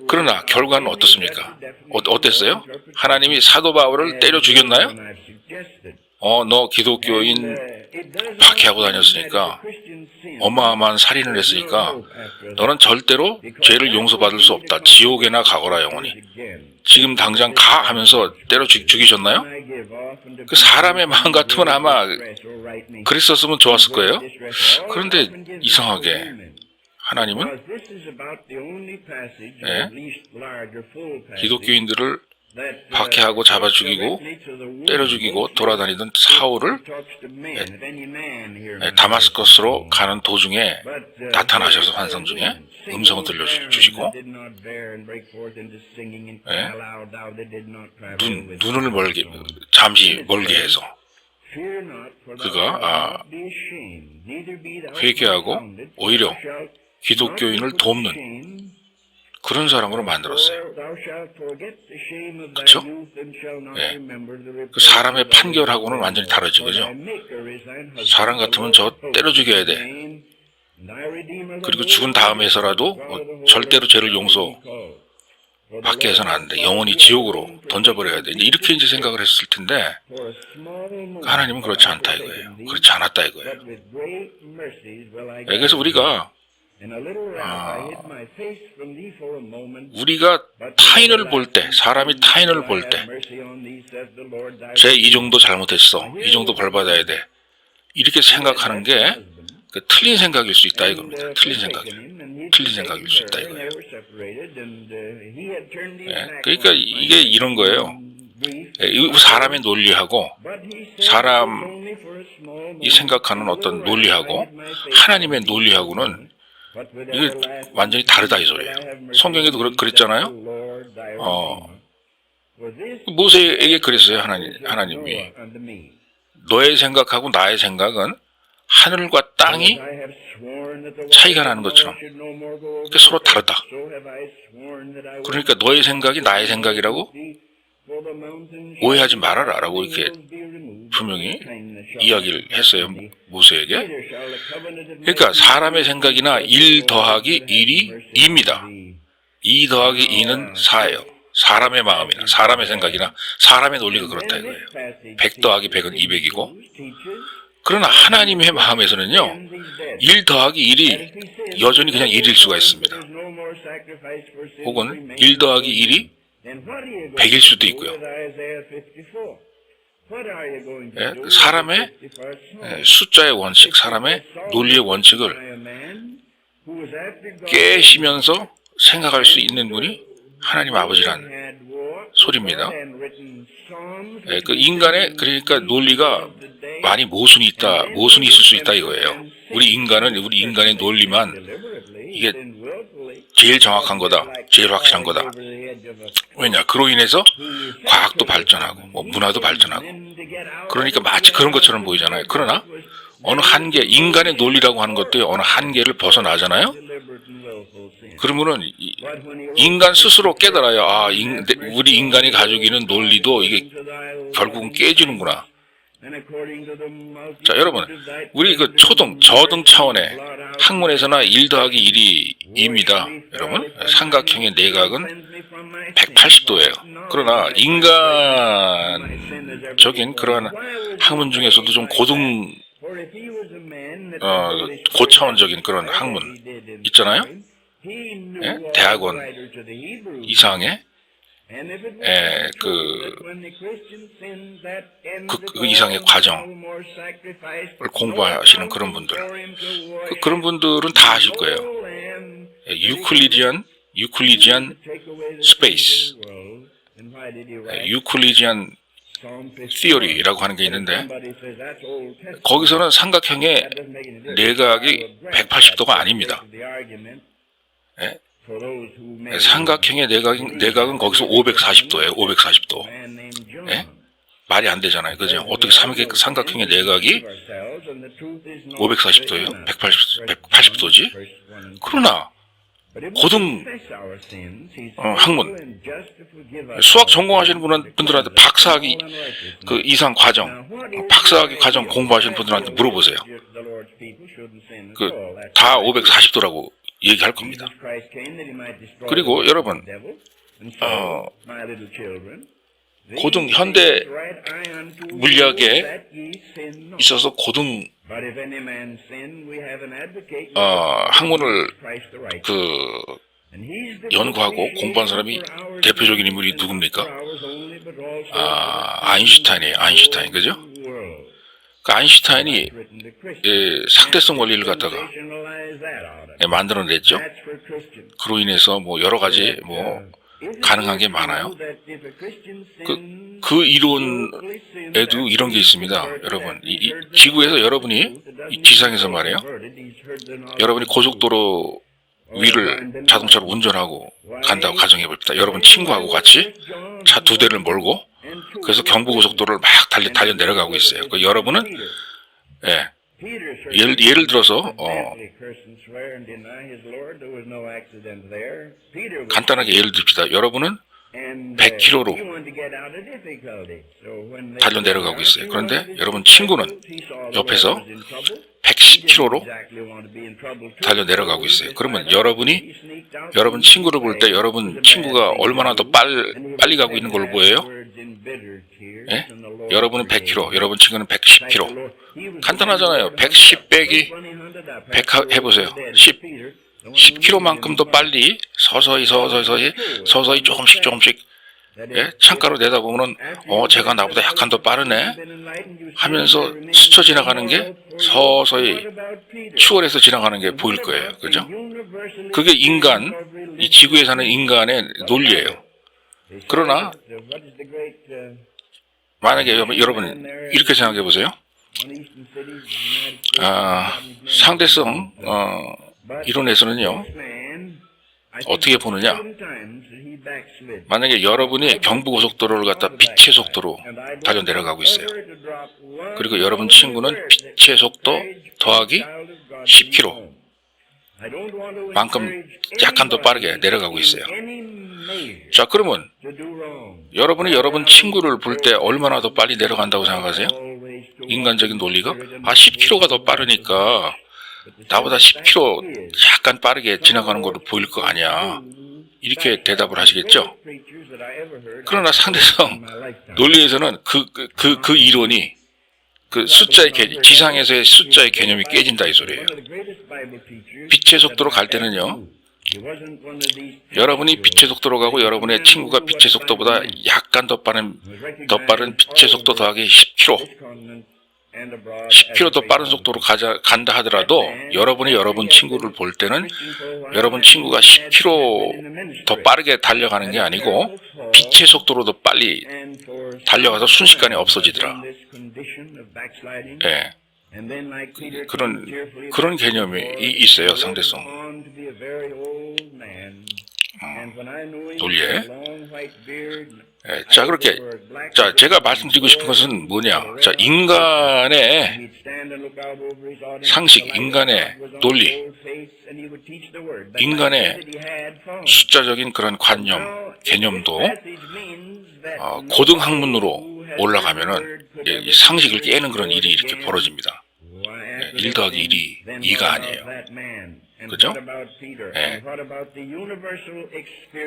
그러나 결과는 어떻습니까? 어땠어요? 하나님이 사도 바울을 때려 죽였나요? 너 기독교인 박해하고 다녔으니까, 어마어마한 살인을 했으니까 너는 절대로 죄를 용서받을 수 없다, 지옥에나 가거라 영원히, 지금 당장 가 하면서 때려 죽이셨나요? 그 사람의 마음 같으면 아마 그랬었으면 좋았을 거예요. 그런데 이상하게 하나님은 기독교인들을 박해하고 잡아 죽이고 때려 죽이고 돌아다니던 사울을 다마스커스로 가는 도중에 나타나셔서 환상 중에 음성을 들려주시고 눈을 잠시 멀게 해서 그가 회개하고 오히려 기독교인을 돕는 그런 사람으로 만들었어요. 그렇죠? 예. 그 사람의 판결하고는 완전히 다르죠, 그죠? 사람 같으면 저 때려 죽여야 돼. 그리고 죽은 다음에서라도 절대로 죄를 용서받게 해서는 안 돼. 영원히 지옥으로 던져버려야 돼. 이렇게 이제 생각을 했을 텐데 하나님은 그렇지 않다 이거예요. 그렇지 않았다 이거예요. 그래서 우리가 타인을 볼 때, 사람이 타인을 볼 때, 쟤 이 정도 잘못했어, 이 정도 벌받아야 돼, 이렇게 생각하는 게 틀린 생각일 수 있다 이겁니다. 틀린 생각일 수 있다 이거예요. 그러니까 이게 이런 거예요. 사람의 논리하고 사람이 생각하는 어떤 논리하고 하나님의 논리하고는 이게 완전히 다르다 이 소리예요. 성경에도 그랬잖아요. 모세에게 그랬어요. 하나님이 너의 생각하고 나의 생각은 하늘과 땅이 차이가 나는 것처럼 서로 다르다. 그러니까 너의 생각이 나의 생각이라고 오해하지 말아라 라고 이렇게 분명히 이야기를 했어요, 모세에게. 그러니까 사람의 생각이나 1 더하기 1이 2입니다. 2 더하기 2는 4예요. 사람의 마음이나 사람의 생각이나 사람의 논리가 그렇다 이거예요. 100 더하기 100은 200이고, 그러나 하나님의 마음에서는요 1 더하기 1이 여전히 그냥 1일 수가 있습니다. 혹은 1 더하기 1이 100일 수도 있고요. 예, 사람의 숫자의 원칙, 사람의 논리의 원칙을 깨시면서 생각할 수 있는 분이 하나님 아버지란 소리입니다. 예, 그 인간의 그러니까 논리가 많이 모순이 있다, 모순이 있을 수 있다 이거예요. 우리 인간의 논리만 이게 제일 정확한 거다, 제일 확실한 거다. 왜냐? 그로 인해서 과학도 발전하고 뭐 문화도 발전하고 그러니까 마치 그런 것처럼 보이잖아요. 그러나 어느 한계, 인간의 논리라고 하는 것도 어느 한계를 벗어나잖아요. 그러면은 인간 스스로 깨달아요. 아, 우리 인간이 가지고 있는 논리도 이게 결국은 깨지는구나. 자, 여러분, 우리 그 저등 차원의 학문에서나 1 더하기 1이 2입니다. 여러분, 삼각형의 내각은 180도예요. 그러나 인간적인 그러한 학문 중에서도 좀 고차원적인 그런 학문 있잖아요. 예? 대학원 이상의 그 이상의 과정을 공부하시는 그런 분들, 그런 분들은 다 아실 거예요. 유클리디안 스페이스, 유클리디안 티어리라고 하는 게 있는데 거기서는 삼각형의 내각이 180도가 아닙니다. 예? 삼각형의 내각은 거기서 540도예요. 540도. 예? 말이 안 되잖아요. 그죠? 어떻게 삼각형의 내각이 540도예요? 180도지? 그러나 고등 학문, 수학 전공하시는 분들한테 박사학위 그 이상 과정, 박사학위 과정 공부하시는 분들한테 물어보세요. 그 다 540도라고 얘기할 겁니다. 그리고 여러분, 고등 현대 물리학에 있어서 고등 학문을 연구하고 공부한 사람이 대표적인 인물이 누굽니까? 아인슈타인이에요. 아인슈타인, 그죠? 그 아인슈타인이 상대성 원리를 갖다가 만들어냈죠. 그로 인해서 뭐 여러 가지 뭐 가능한 게 많아요. 그 이론에도 이런 게 있습니다. 여러분, 이 지구에서 여러분이 이 지상에서 말이에요. 여러분이 고속도로 위를 자동차로 운전하고 간다고 가정해 봅시다. 여러분 친구하고 같이 차 2대를 몰고 그래서 경부고속도로를 막 달려 내려가고 있어요. 그 여러분은 예를 들어서 간단하게 예를 듭시다. 여러분은 100km로 달려 내려가고 있어요. 그런데 여러분 친구는 옆에서 110km로 달려 내려가고 있어요. 그러면 여러분 친구를 볼 때 여러분 친구가 얼마나 더 빨리 가고 있는 걸로 보여요? 예? 여러분은 100km, 여러분 친구는 110km. 간단하잖아요. 110 빼기 100 해보세요. 10km만큼 더 빨리 서서히 조금씩 창가로 내다보면은 제가 나보다 약간 더 빠르네 하면서 스쳐 지나가는 게 서서히 추월해서 지나가는 게 보일 거예요. 그죠? 그게 이 지구에 사는 인간의 논리예요. 그러나 만약에 여러분 이렇게 생각해 보세요. 상대성 이론에서는요, 어떻게 보느냐? 만약에 여러분이 경부고속도로를 갖다 빛의 속도로 달려 내려가고 있어요. 그리고 여러분 친구는 빛의 속도 더하기 10km 만큼 약간 더 빠르게 내려가고 있어요. 자, 그러면 여러분이 여러분 친구를 볼 때 얼마나 더 빨리 내려간다고 생각하세요? 인간적인 논리가 10km가 더 빠르니까 나보다 10km 약간 빠르게 지나가는 걸로 보일 거 아니야. 이렇게 대답을 하시겠죠? 그러나 상대성 논리에서는 그 이론이 지상에서의 숫자의 개념이 깨진다 이 소리예요. 빛의 속도로 갈 때는요, 여러분이 빛의 속도로 가고 여러분의 친구가 빛의 속도보다 약간 더 빠른 빛의 속도 더하기 10km, 10km 더 빠른 속도로 간다 하더라도 여러분이 여러분 친구를 볼 때는 여러분 친구가 10km 더 빠르게 달려가는 게 아니고 빛의 속도로 더 빨리 달려가서 순식간에 없어지더라. 예. 그런 개념이 있어요, 상대성. 논리에. 예, 자, 그렇게. 자, 제가 말씀드리고 싶은 것은 뭐냐. 자, 인간의 상식, 인간의 논리, 인간의 숫자적인 그런 관념, 개념도 고등학문으로 올라가면은 이 상식을 깨는 그런 일이 이렇게 벌어집니다. 1 더하기 1이 2가 아니에요. 그죠? 예.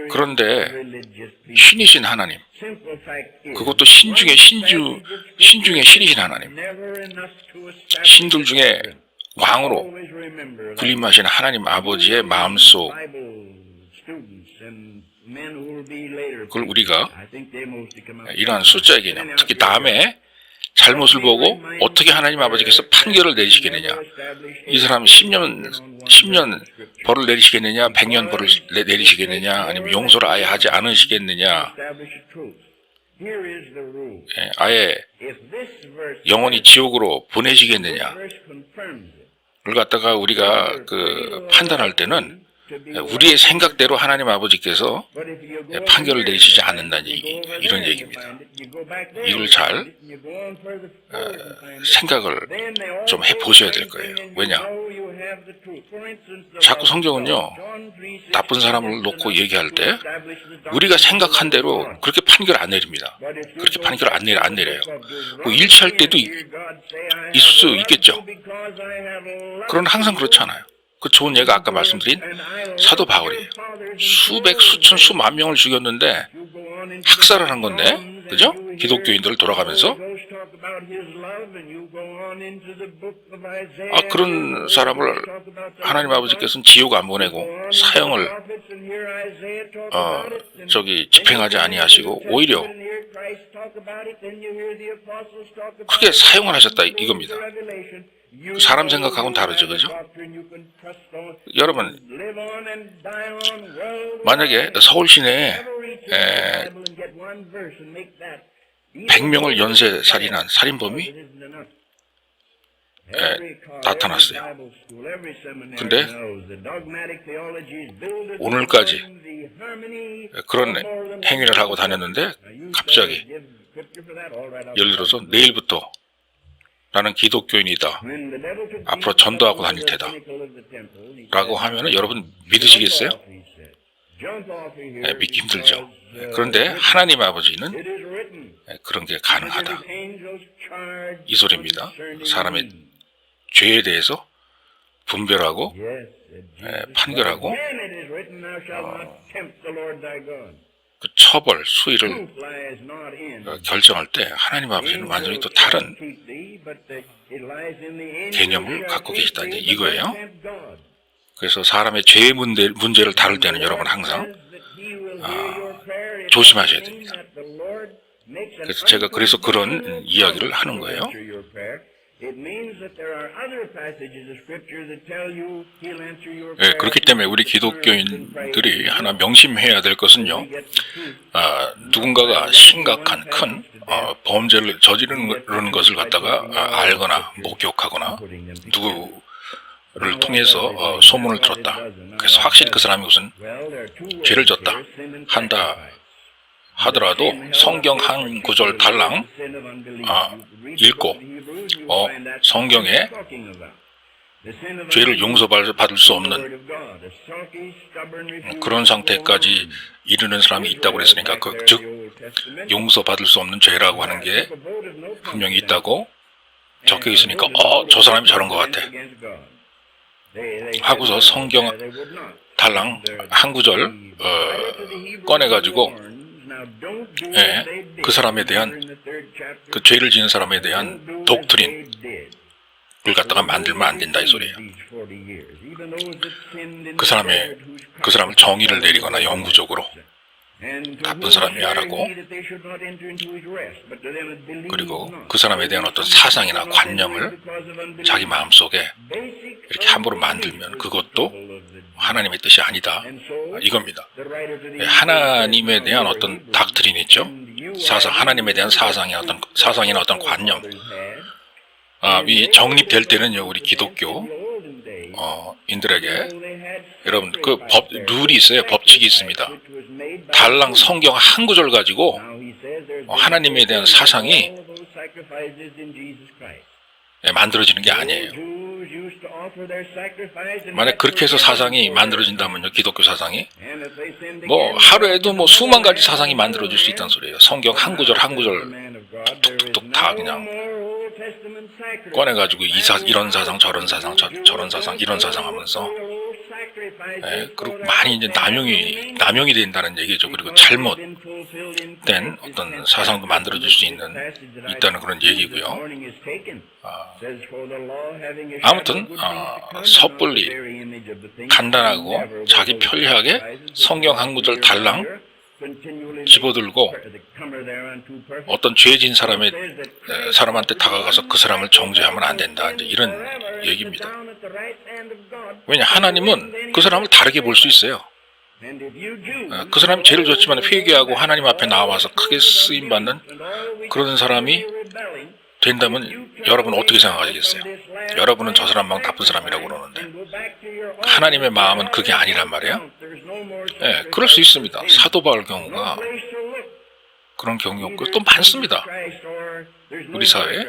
그런데 신이신 하나님, 그것도 신중의 신이신 하나님, 신들 중에 왕으로 군림하시는 하나님 아버지의 마음속, 그걸 우리가 이러한 숫자의 개념, 특히 남의 잘못을 보고 어떻게 하나님 아버지께서 판결을 내리시겠느냐, 이 사람 10년 벌을 내리시겠느냐, 100년 벌을 내리시겠느냐, 아니면 용서를 아예 하지 않으시겠느냐, 아예 영원히 지옥으로 보내시겠느냐, 그걸 갖다가 우리가 판단할 때는 우리의 생각대로 하나님 아버지께서 판결을 내리시지 않는다는 이런 얘기입니다. 이걸 잘 생각을 좀 해보셔야 될 거예요. 왜냐? 자꾸 성경은요, 나쁜 사람을 놓고 얘기할 때 우리가 생각한 대로 그렇게 판결 안 내립니다. 그렇게 판결 안 내려요. 뭐 일치할 때도 있을 수 있겠죠. 그러나 항상 그렇지 않아요. 그 좋은 예가 아까 말씀드린 사도 바울이에요. 수백, 수천, 수만 명을 죽였는데 학살을 한 건데, 그죠? 기독교인들을 돌아가면서 그런 사람을 하나님 아버지께서는 지옥 안 보내고 사형을 집행하지 아니하시고 오히려 크게 사용을 하셨다 이겁니다. 사람 생각하고는 다르죠, 그죠? 여러분, 만약에 서울 시내에 100명을 연쇄살인한 살인범이 나타났어요. 근데 오늘까지 그런 행위를 하고 다녔는데 갑자기 예를 들어서 내일부터 나는 기독교인이다, 앞으로 전도하고 다닐 테다 라고 하면 여러분 믿으시겠어요? 믿기 힘들죠. 그런데 하나님 아버지는 그런 게 가능하다, 이 소리입니다. 사람의 죄에 대해서 분별하고 판결하고 그 처벌, 수위를 결정할 때 하나님 아버지는 완전히 또 다른 개념을 갖고 계시다, 이거예요. 그래서 사람의 죄의 문제를 다룰 때는 여러분 항상 조심하셔야 됩니다. 그래서 제가 그런 이야기를 하는 거예요. 그렇기 때문에 우리 기독교인들이 하나 명심해야 될 것은요, 누군가가 심각한 큰 범죄를 저지르는 것을 갖다가 알거나 목격하거나 누구를 통해서 소문을 들었다, 그래서 확실히 그 사람이 무슨 죄를 졌다 한다 하더라도 성경 한 구절 달랑 읽고 성경에 죄를 용서받을 수 없는 그런 상태까지 이르는 사람이 있다고 그랬으니까, 즉 용서받을 수 없는 죄라고 하는 게 분명히 있다고 적혀 있으니까 저 사람이 저런 것 같아 하고서 성경 달랑 한 구절 꺼내가지고 그 사람에 대한, 그 죄를 지은 사람에 대한 독트린, 갖다가 만들면 안 된다 이 소리예요. 그 사람을 정의를 내리거나 영구적으로 나쁜 사람이야라고, 그리고 그 사람에 대한 어떤 사상이나 관념을 자기 마음속에 이렇게 함부로 만들면 그것도 하나님의 뜻이 아니다 이겁니다. 하나님에 대한 어떤 닥트린 있죠? 사상, 하나님에 대한 사상이나 어떤 관념, 이 정립될 때는요, 우리 기독교 인들에게 여러분 그 룰이 있어요. 법칙이 있습니다. 달랑 성경 한 구절 가지고 하나님에 대한 사상이 만들어지는 게 아니에요. 만약 그렇게 해서 사상이 만들어진다면요, 기독교 사상이 뭐 하루에도 뭐 수만 가지 사상이 만들어질 수 있다는 소리예요. 성경 한 구절 한 구절 툭툭툭 다 그냥 꺼내가지고 이런 사상 저런 사상 저런 사상 이런 사상 하면서, 그리고 많이 이제 남용이 된다는 얘기죠. 그리고 잘못된 어떤 사상도 만들어질 수 있다는 그런 얘기고요. 아무튼 섣불리 간단하고 자기 편리하게 성경 한 구절 달랑 집어들고 어떤 죄진 사람한테 다가가서 그 사람을 정죄하면 안 된다, 이제 이런 얘기입니다. 왜냐, 하나님은 그 사람을 다르게 볼 수 있어요. 그 사람이 죄를 졌지만 회개하고 하나님 앞에 나와서 크게 쓰임받는 그런 사람이 된다면 여러분 어떻게 생각하시겠어요? 여러분은 저 사람만 나쁜 사람이라고 그러는데 하나님의 마음은 그게 아니란 말이에요. 그럴 수 있습니다. 사도 바울 경우가 그런 경우가 또 많습니다. 우리 사회에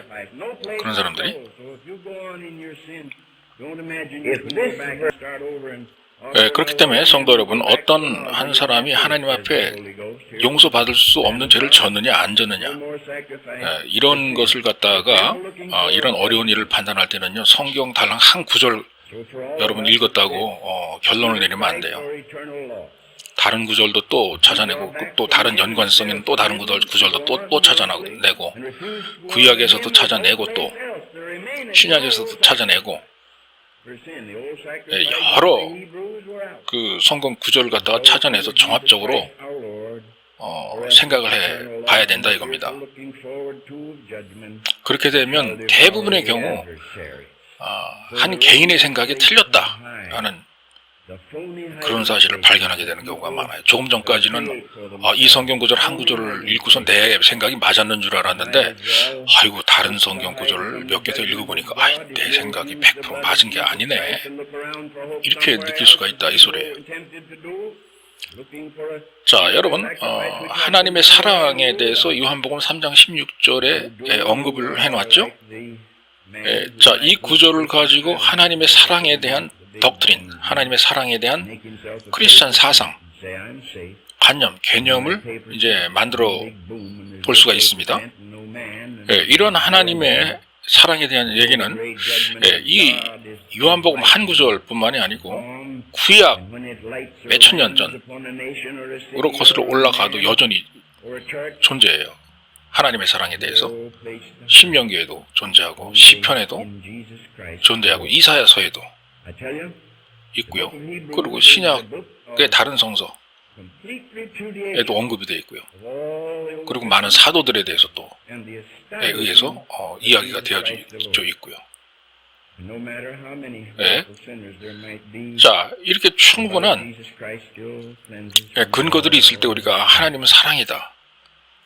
그런 사람들이. 그렇기 때문에 성도 여러분, 어떤 한 사람이 하나님 앞에 용서받을 수 없는 죄를 졌느냐 안 졌느냐, 이런 것을 갖다가 이런 어려운 일을 판단할 때는요, 성경 달랑 한 구절 여러분 읽었다고 결론을 내리면 안 돼요. 다른 구절도 또 찾아내고, 또 다른 연관성 있는 또 다른 구절도 또 찾아내고, 구약에서도 찾아내고, 또 신약에서도 찾아내고, 여러 그 성경 구절을 갖다가 찾아내서 종합적으로 생각을 해 봐야 된다 이겁니다. 그렇게 되면 대부분의 경우 한 개인의 생각이 틀렸다 하는 그런 사실을 발견하게 되는 경우가 많아요. 조금 전까지는 이 성경 구절 한 구절을 읽고서 내 생각이 맞았는 줄 알았는데, 아이고 다른 성경 구절을 몇 개 더 읽어보니까 내 생각이 100% 맞은 게 아니네, 이렇게 느낄 수가 있다 이 소리예요. 자, 여러분, 하나님의 사랑에 대해서 요한복음 3장 16절에 언급을 해놨죠. 자, 이 구절을 가지고 하나님의 사랑에 대한 덕트린, 하나님의 사랑에 대한 크리스찬 사상, 관념, 개념을 이제 만들어 볼 수가 있습니다. 이런 하나님의 사랑에 대한 얘기는 이 요한복음 한 구절뿐만이 아니고 구약 몇천 년 전으로 거슬러 올라가도 여전히 존재해요. 하나님의 사랑에 대해서 신명기에도 존재하고 시편에도 존재하고 이사야서에도 있고요. 그리고 신약의 다른 성서에도 언급이 되어 있고요. 그리고 많은 사도들에 대해서 또 의해서 이야기가 되어져 있고요. 자, 이렇게 충분한 근거들이 있을 때 우리가 하나님은 사랑이다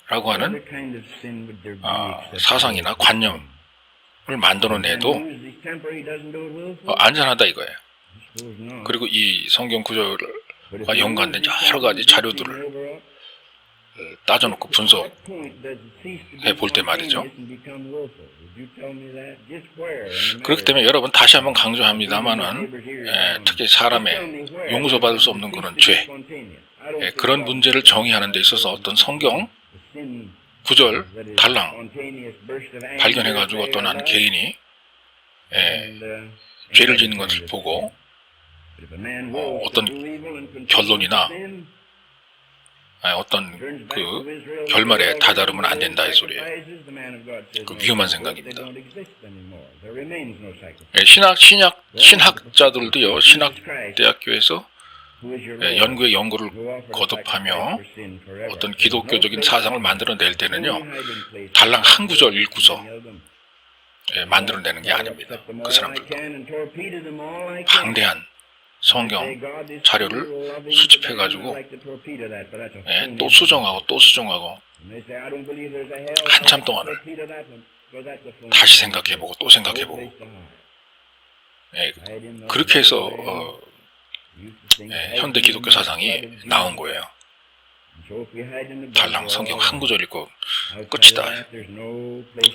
라고 하는 사상이나 관념을 만들어내도 안전하다 이거예요. 그리고 이 성경 구절과 연관된 여러 가지 자료들을 따져놓고 분석해 볼 때 말이죠. 그렇기 때문에 여러분, 다시 한번 강조합니다만은 특히 사람의 용서받을 수 없는 그런 죄, 그런 문제를 정의하는 데 있어서 어떤 성경 구절 달랑 발견해가지고 어떤 한 개인이 죄를 짓는 것을 보고 어떤 결론이나 어떤 그 결말에 다다르면 안 된다 이 소리예요. 그 위험한 생각입니다. 신학자들도요, 신학대학교에서 연구에 연구를 거듭하며 어떤 기독교적인 사상을 만들어낼 때는요, 달랑 한 구절 읽고서 만들어내는 게 아닙니다. 그 사람들도 방대한 성경 자료를 수집해가지고 또 수정하고 또 수정하고 한참 동안을 다시 생각해보고 또 생각해보고 그렇게 해서 현대 기독교 사상이 나온 거예요. 달랑 성경 한 구절 읽고 끝이다.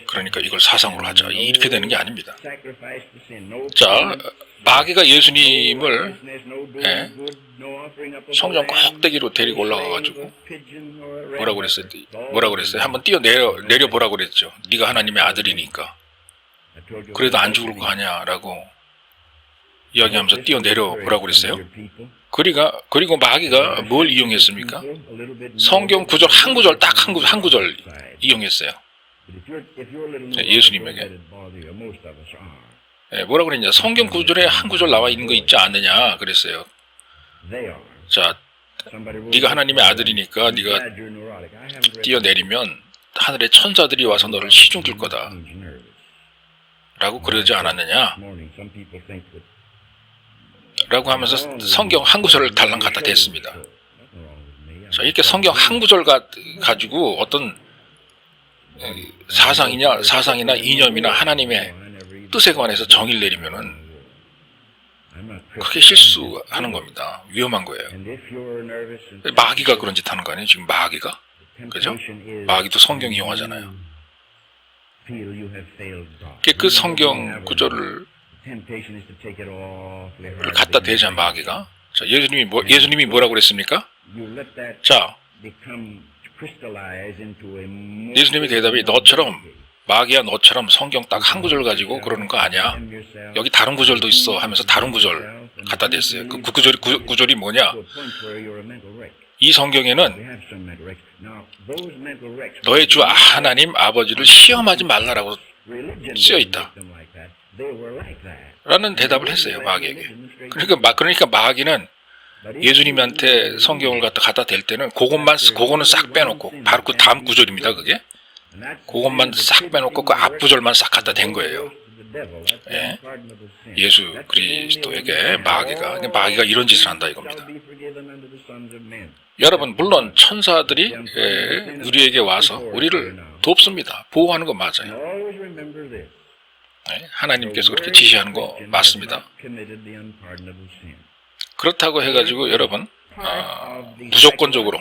그러니까 이걸 사상으로 하자. 이렇게 되는 게 아닙니다. 자, 마귀가 예수님을 성전 꼭대기로 데리고 올라가가지고 뭐라고 그랬어요? 한번 내려 보라고 그랬죠. 네가 하나님의 아들이니까. 그래도 안 죽을 거 아냐라고 이야기하면서 뛰어내려 보라고 그랬어요. 그리고 마귀가 뭘 이용했습니까? 성경 구절 한 구절 딱 한 구절 이용했어요. 예수님에게. 뭐라고 그랬냐? 성경 구절에 한 구절 나와 있는 거 있지 않느냐 그랬어요. 자, 네가 하나님의 아들이니까 네가 뛰어내리면 하늘의 천사들이 와서 너를 시중 줄 거다. 라고 그러지 않았느냐? 라고 하면서 성경 한 구절을 달랑 갖다 댔습니다. 자, 이렇게 성경 한 구절 가지고 어떤 사상이나 이념이나 하나님의 뜻에 관해서 정의를 내리면은 크게 실수하는 겁니다. 위험한 거예요. 마귀가 그런 짓 하는 거 아니에요? 지금 마귀가? 그죠? 마귀도 성경 이용하잖아요. 그 성경 구절을 갖다 대자 마귀가. 자, 예수님이 뭐라고 그랬습니까? 자, 예수님의 대답이 마귀야 너처럼 성경 딱 한 구절 가지고 그러는 거 아니야. 여기 다른 구절도 있어 하면서 다른 구절 갖다 댔어요. 그 구절이 뭐냐? 이 성경에는 너의 주 하나님 아버지를 시험하지 말라라고 쓰여 있다. 라는 대답을 했어요, 마귀에게. 그러니까 마귀는 예수님한테 성경을 갖다 댈 때는 그거는 싹 빼놓고, 바로 그 다음 구절입니다, 그게. 그것만 싹 빼놓고 그 앞구절만 싹 갖다 댄 거예요. 예. 예수 그리스도에게 마귀가 이런 짓을 한다 이겁니다. 여러분, 물론 천사들이 우리에게 와서 우리를 돕습니다. 보호하는 거 맞아요. 하나님께서 그렇게 지시하는 거 맞습니다. 그렇다고 해가지고 여러분 무조건적으로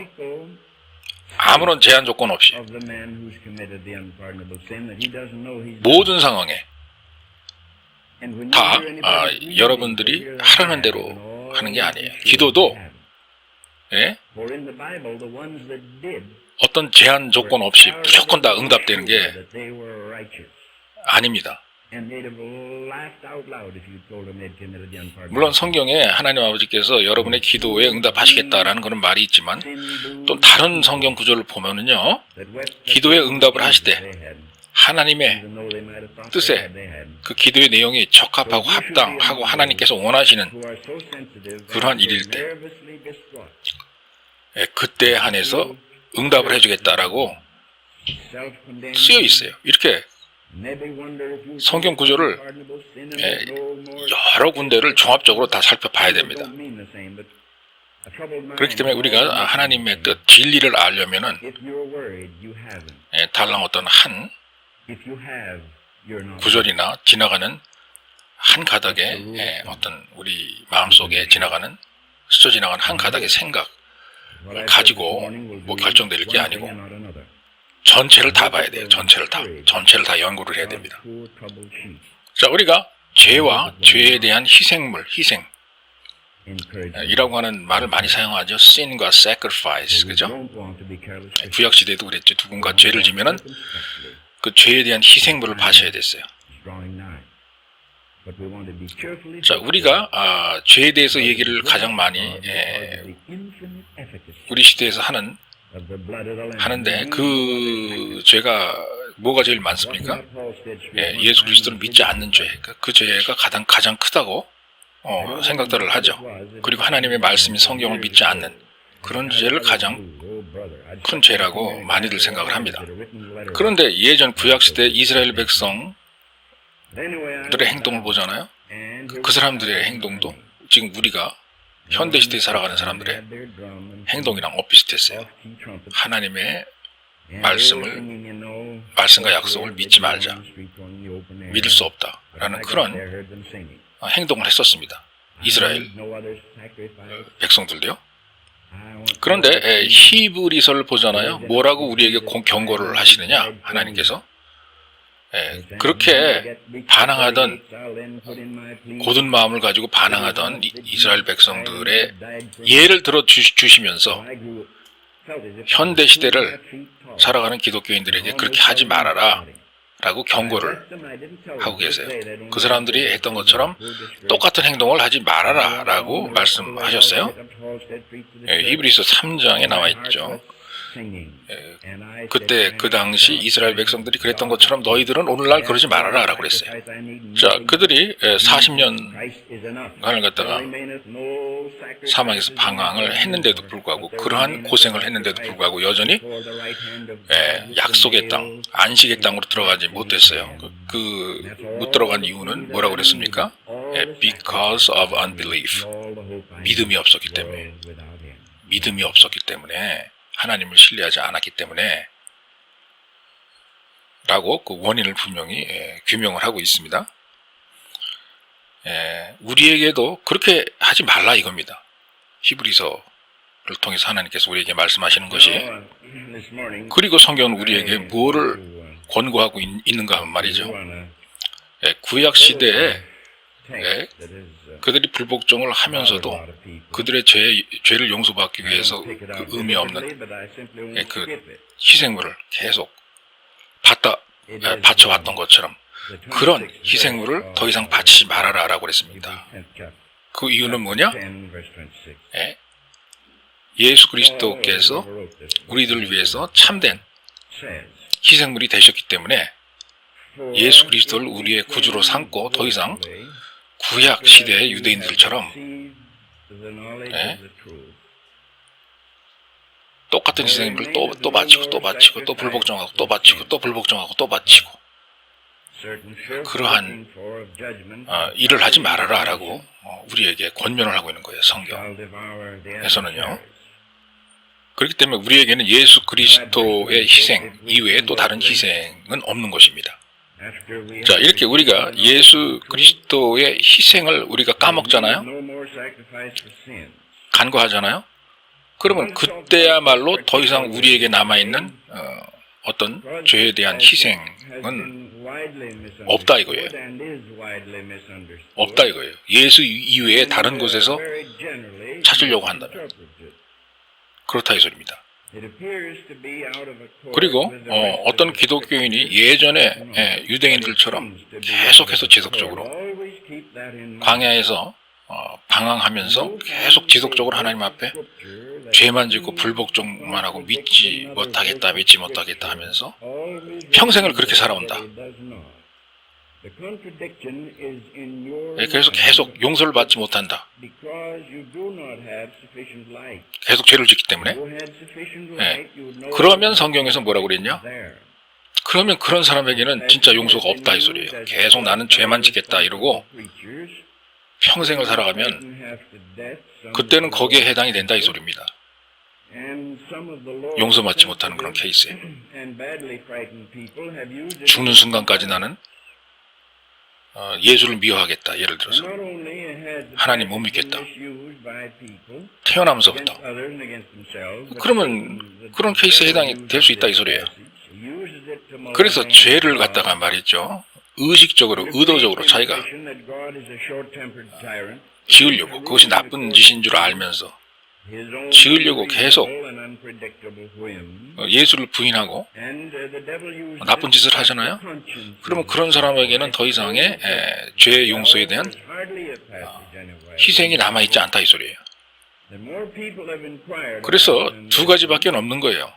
아무런 제한 조건 없이 모든 상황에 다 여러분들이 하라는 대로 하는 게 아니에요. 기도도 어떤 제한 조건 없이 무조건 다 응답되는 게 아닙니다. 물론 성경에 하나님 아버지께서 여러분의 기도에 응답하시겠다라는 그런 말이 있지만 또 다른 성경 구절을 보면은요, 기도에 응답을 하시되 하나님의 뜻에 그 기도의 내용이 적합하고 합당하고 하나님께서 원하시는 그러한 일일 때 그때에 한해서 응답을 해주겠다라고 쓰여 있어요. 이렇게 성경 구절을 여러 군데를 종합적으로 다 살펴봐야 됩니다. 그렇기 때문에 우리가 하나님의 뜻, 진리를 알려면은 달랑 어떤 한 구절이나 지나가는 한 가닥의 어떤 우리 마음속에 스쳐 지나가는 한 가닥의 생각 가지고 뭐 결정될 게 아니고 전체를 다 봐야 돼요. 전체를 다 연구를 해야 됩니다. 자, 우리가 죄와 죄에 대한 희생 이라고 하는 말을 많이 사용하죠. sin과 sacrifice, 그죠? 구약 시대도 그랬죠. 누군가 죄를 지면은 그 죄에 대한 희생물을 바쳐야 됐어요. 자, 우리가 죄에 대해서 얘기를 가장 많이 우리 시대에서 하는 하는데 그 죄가 뭐가 제일 많습니까? 예, 예수 그리스도를 믿지 않는 죄. 그 죄가 가장 크다고 생각들을 하죠. 그리고 하나님의 말씀인 성경을 믿지 않는 그런 죄를 가장 큰 죄라고 많이들 생각을 합니다. 그런데 예전 구약시대 이스라엘 백성들의 행동을 보잖아요. 그 사람들의 행동도 지금 우리가 현대시대에 살아가는 사람들의 행동이랑 엇비슷했어요. 하나님의 말씀과 약속을 믿지 말자. 믿을 수 없다라는 그런 행동을 했었습니다. 이스라엘 백성들도요. 그런데 히브리서를 보잖아요. 뭐라고 우리에게 경고를 하시느냐? 하나님께서 그렇게 반항하던 고든 마음을 가지고 반항하던 이스라엘 백성들의 예를 들어 주시면서 현대 시대를 살아가는 기독교인들에게 그렇게 하지 말아라 라고 경고를 하고 계세요. 그 사람들이 했던 것처럼 똑같은 행동을 하지 말아라 라고 말씀하셨어요. 히브리서 3장에 나와 있죠. 그때 그 당시 이스라엘 백성들이 그랬던 것처럼 너희들은 오늘날 그러지 말아라 라고 그랬어요. 자, 그들이 40년간을 갖다가 사망에서 방황을 했는데도 불구하고 그러한 고생을 했는데도 불구하고 여전히 약속의 땅, 안식의 땅으로 들어가지 못했어요. 못 들어간 이유는 뭐라고 그랬습니까? Because of unbelief. 믿음이 없었기 때문에 하나님을 신뢰하지 않았기 때문에 라고 그 원인을 분명히 규명을 하고 있습니다. 우리에게도 그렇게 하지 말라 이겁니다. 히브리서를 통해서 하나님께서 우리에게 말씀하시는 것이 그리고 성경은 우리에게 뭐를 권고하고 있는가 하면 말이죠. 구약 시대에 그들이 불복종을 하면서도 그들의 죄를 용서받기 위해서 그 의미 없는 그 희생물을 계속 바쳐왔던 것처럼 그런 희생물을 더 이상 바치지 말아라 라고 그랬습니다. 그 이유는 뭐냐? 예수 그리스도께서 우리들을 위해서 참된 희생물이 되셨기 때문에 예수 그리스도를 우리의 구주로 삼고 더 이상 구약 시대의 유대인들처럼 똑같은 희생물을 또 바치고 또 불복종하고 또 바치고 또 불복종하고 또 바치고 그러한 일을 하지 말아라 라고 우리에게 권면을 하고 있는 거예요. 성경에서는요. 그렇기 때문에 우리에게는 예수 그리스도의 희생 이외에 또 다른 희생은 없는 것입니다. 자, 이렇게 우리가 예수 그리스도의 희생을 우리가 까먹잖아요. 간과하잖아요. 그러면 그때야말로 더 이상 우리에게 남아있는 어떤 죄에 대한 희생은 없다 이거예요. 없다 이거예요. 예수 이외에 다른 곳에서 찾으려고 한다면 그렇다 이 소리입니다. 그리고 어떤 기독교인이 예전에 유대인들처럼 계속해서 지속적으로 광야에서 방황하면서 계속 지속적으로 하나님 앞에 죄만 짓고 불복종만 하고 믿지 못하겠다 하면서 평생을 그렇게 살아온다. 그래서 계속 용서를 받지 못한다. 계속 죄를 짓기 때문에. 그러면 성경에서 뭐라고 그랬냐? 그러면 그런 사람에게는 진짜 용서가 없다 이 소리예요. 계속 나는 죄만 짓겠다 이러고 평생을 살아가면 그때는 거기에 해당이 된다 이 소리입니다. 용서받지 못하는 그런 케이스에 죽는 순간까지 나는 예수를 미워하겠다. 예를 들어서 하나님 못 믿겠다. 태어나면서부터. 그러면 그런 케이스에 해당이 될 수 있다 이 소리예요. 그래서 죄를 갖다가 말이죠. 의식적으로 의도적으로 자기가 지으려고 그것이 나쁜 짓인 줄 알면서 지으려고 계속 예수를 부인하고 나쁜 짓을 하잖아요. 그러면 그런 사람에게는 더 이상의 죄의 용서에 대한 희생이 남아있지 않다 이 소리예요. 그래서 두 가지밖에 없는 거예요.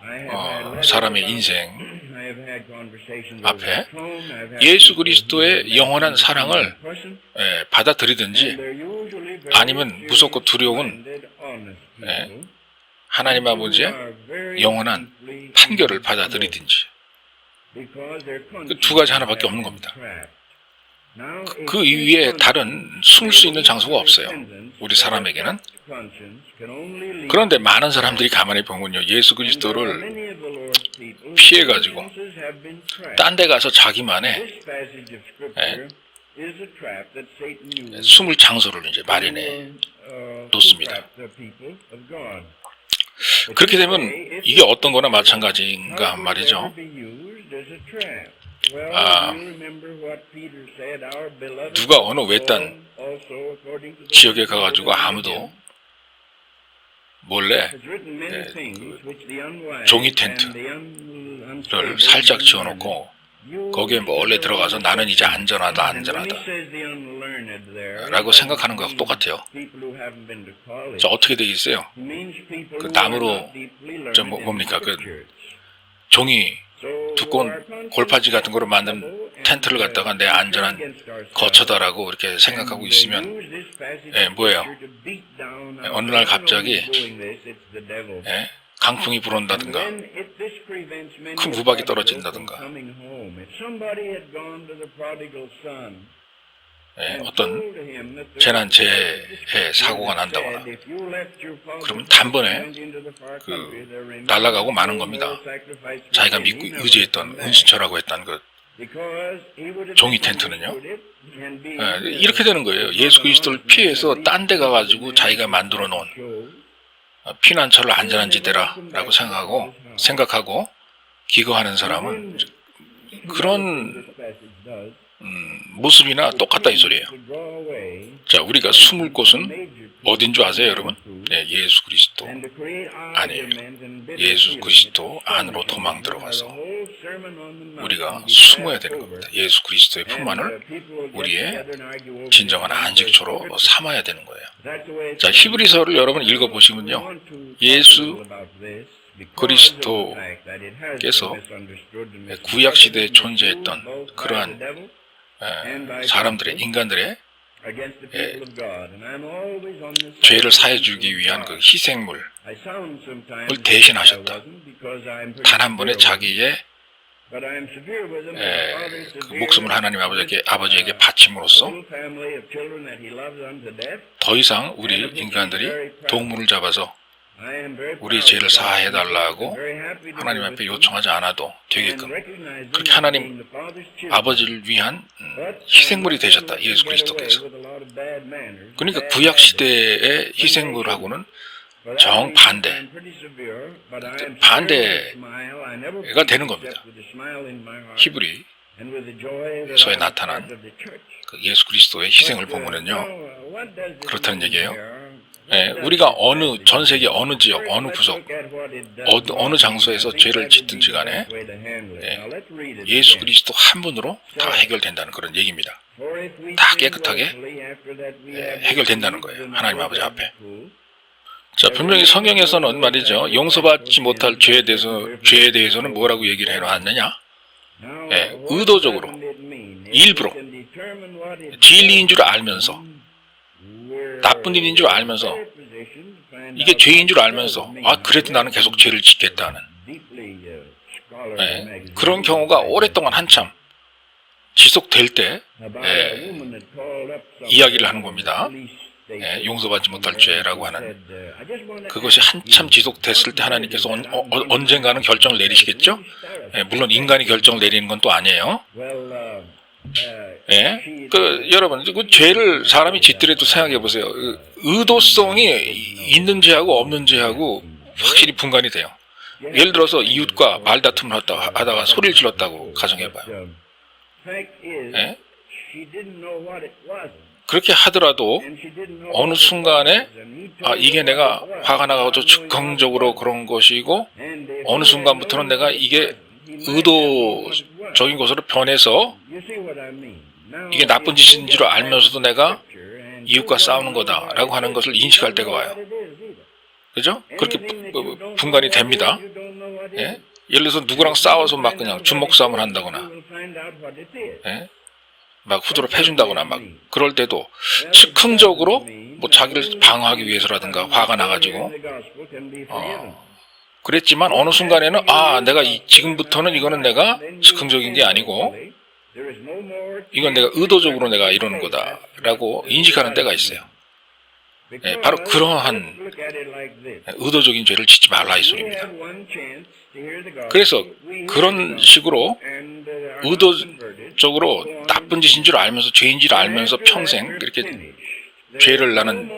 사람의 인생 앞에 예수 그리스도의 영원한 사랑을 받아들이든지 아니면 무섭고 두려운 하나님 아버지의 영원한 판결을 받아들이든지 그 두 가지 하나밖에 없는 겁니다. 그 이외에 다른 숨을 수 있는 장소가 없어요. 우리 사람에게는. 그런데 많은 사람들이 가만히 보면요, 예수 그리스도를 피해가지고 딴 데 가서 자기만의 숨을 장소를 이제 마련해 놓습니다. 그렇게 되면 이게 어떤 거나 마찬가지인가 말이죠. 누가 어느 외딴 지역에 가가지고 아무도 몰래 종이 텐트를 살짝 지어놓고 거기에 몰래 들어가서 나는 이제 안전하다 라고 생각하는 거하고 똑같아요. 자, 어떻게 되겠어요? 그 나무로 뭡니까? 그 종이 두꺼운 골파지 같은 거로 만든 텐트를 갖다가 내 안전한 거처다라고 이렇게 생각하고 있으면 뭐예요? 어느 날 갑자기 강풍이 불어온다든가 큰 우박이 떨어진다든가 어떤 재난재해 사고가 난다거나 그러면 단번에 날아가고 마는 겁니다. 자기가 믿고 의지했던 은신처라고 했던 그 종이 텐트는요. 이렇게 되는 거예요. 예수 그리스도를 피해서 딴 데 가가지고 자기가 만들어 놓은 피난처를 안전한 지대라라고 생각하고 기거하는 사람은 그런 모습이나 똑같다 이 소리예요. 자, 우리가 숨을 곳은 어딘 줄 아세요, 여러분? 예수 그리스도 아니에요. 예수 그리스도 안으로 도망 들어가서 우리가 숨어야 되는 겁니다. 예수 그리스도의 품만을 우리의 진정한 안식처로 삼아야 되는 거예요. 자, 히브리서를 여러분 읽어보시면요, 예수 그리스도께서 구약시대에 존재했던 그러한 사람들의, 인간들의 죄를 사해주기 위한 그 희생물을 대신하셨다. 단 한 번에 자기의 그 목숨을 하나님 아버지에게 바침으로써 더 이상 우리 인간들이 동물을 잡아서 우리 죄를 사해달라고 하나님 앞에 요청하지 않아도 되게끔 그렇게 하나님 아버지를 위한 희생물이 되셨다. 예수 그리스도께서. 그러니까 구약시대의 희생물하고는 정반대가 되는 겁니다. 히브리서에 나타난 그 예수 그리스도의 희생을 보면은요, 그렇다는 얘기예요. 우리가 전 세계 어느 지역, 어느 구석, 어느 장소에서 죄를 짓든지 간에 예수 그리스도 한 분으로 다 해결된다는 그런 얘기입니다. 다 깨끗하게 해결된다는 거예요. 하나님 아버지 앞에. 자, 분명히 성경에서는 말이죠, 용서받지 못할 죄에 대해서는 뭐라고 얘기를 해놨느냐? 의도적으로, 일부러, 진리인 줄 알면서, 나쁜 일인 줄 알면서, 이게 죄인 줄 알면서, 그래도 나는 계속 죄를 짓겠다는 그런 경우가 오랫동안 한참 지속될 때 이야기를 하는 겁니다. 용서받지 못할 죄라고 하는 그것이 한참 지속됐을 때 하나님께서 언젠가는 결정을 내리시겠죠? 물론 인간이 결정을 내리는 건 또 아니에요. 여러분, 그 죄를 사람이 짓더라도 생각해 보세요. 의도성이 있는 죄하고 없는 죄하고 확실히 분간이 돼요. 예를 들어서 이웃과 말다툼을 하다가 소리를 질렀다고 가정해봐요. 그렇게 하더라도 어느 순간에 이게 내가 화가 나가지고 즉흥적으로 그런 것이고, 어느 순간부터는 내가 이게 의도적인 것으로 변해서 이게 나쁜 짓인 줄 알면서도 내가 이웃과 싸우는 거다라고 하는 것을 인식할 때가 와요. 그죠? 그렇게 분간이 됩니다. 예? 예를 들어서 누구랑 싸워서 막 그냥 주먹 싸움을 한다거나, 예? 막 후드로 패준다거나 막 그럴 때도 즉흥적으로 뭐 자기를 방어하기 위해서라든가 화가 나가지고 그랬지만 어느 순간에는 내가 지금부터는 이거는 내가 즉흥적인 게 아니고 이건 내가 의도적으로 내가 이러는 거다라고 인식하는 때가 있어요. 예, 바로 그러한 의도적인 죄를 짓지 말라 이 소리입니다. 그래서 그런 식으로 의도적으로 나쁜 짓인 줄 알면서 죄인 줄 알면서 평생 이렇게 죄를 나는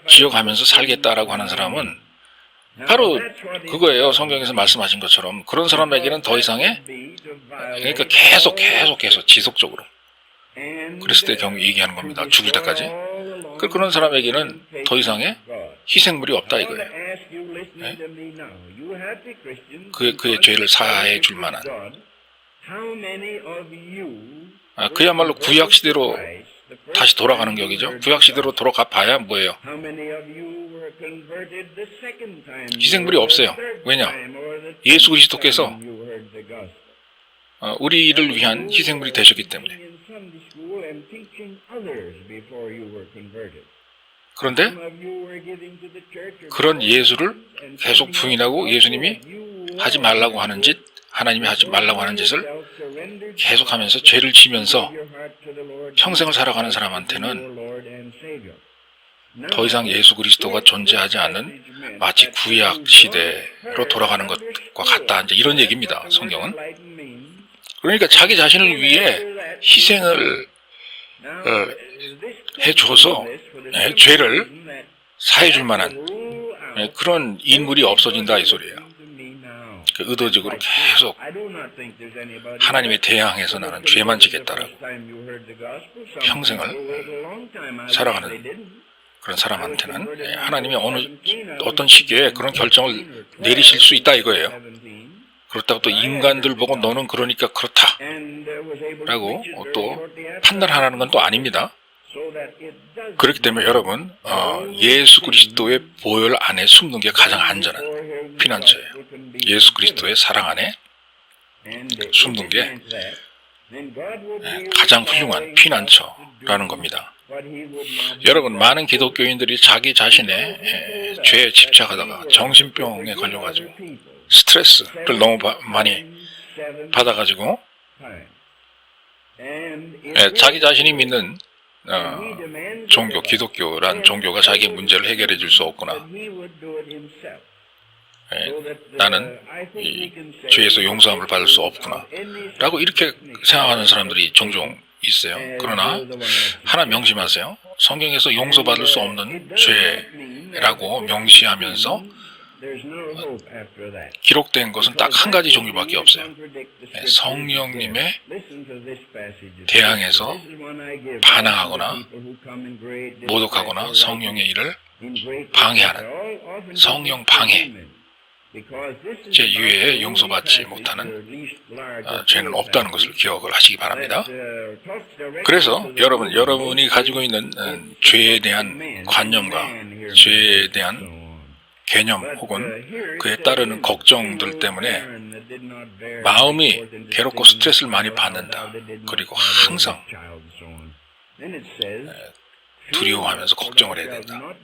지어가면서 살겠다라고 하는 사람은 바로 그거예요. 성경에서 말씀하신 것처럼 그런 사람에게는 더 이상의 그러니까 계속 지속적으로 그랬을 때 경우 얘기하는 겁니다. 죽을 때까지. 그런 사람에게는 더 이상의 희생물이 없다 이거예요. 네? 그의 죄를 사해 줄 만한 그야말로 구약시대로 다시 돌아가는 격이죠. 구약시대로 돌아가 봐야 뭐예요? 희생물이 없어요. 왜냐? 예수 그리스도께서 우리를 위한 희생물이 되셨기 때문에. 그런데 그런 예수를 계속 부인하고 예수님이 하지 말라고 하는 짓, 하나님이 하지 말라고 하는 짓을 계속하면서 죄를 지면서 평생을 살아가는 사람한테는 더 이상 예수 그리스도가 존재하지 않는 마치 구약 시대로 돌아가는 것과 같다. 이제 이런 얘기입니다. 성경은. 그러니까 자기 자신을 위해 희생을 해줘서 죄를 사해줄 만한 그런 인물이 없어진다 이 소리예요. 의도적으로 계속 하나님에 대항해서 나는 죄만 지겠다라고 평생을 살아가는 그런 사람한테는 하나님이 어떤 시기에 그런 결정을 내리실 수 있다 이거예요. 그렇다고 또 인간들 보고 너는 그러니까 그렇다 라고 또 판단하라는 건 또 아닙니다. 그렇기 때문에 여러분 예수 그리스도의 보혈 안에 숨는 게 가장 안전한 피난처예요. 예수 그리스도의 사랑 안에 숨는 게 가장 훌륭한 피난처라는 겁니다. 여러분 많은 기독교인들이 자기 자신의 죄에 집착하다가 정신병에 걸려가지고 스트레스를 너무 많이 받아가지고 자기 자신이 믿는 종교, 기독교란 종교가 자기의 문제를 해결해 줄 수 없구나. 나는 이 죄에서 용서함을 받을 수 없구나. 라고 이렇게 생각하는 사람들이 종종 있어요. 그러나 하나 명심하세요. 성경에서 용서받을 수 없는 죄라고 명시하면서 기록된 것은 딱 한 가지 종류밖에 없어요. 성령님의 대항해서 반항하거나 모독하거나 성령의 일을 방해하는 성령 방해 제 이외에 용서받지 못하는 죄는 없다는 것을 기억을 하시기 바랍니다. 그래서 여러분이 가지고 있는 죄에 대한 관념과 죄에 대한 개념 혹은 그에 따르는 걱정들 때문에 마음이 괴롭고 스트레스를 많이 받는다. 그리고 항상 두려워하면서 걱정을 해야 된다.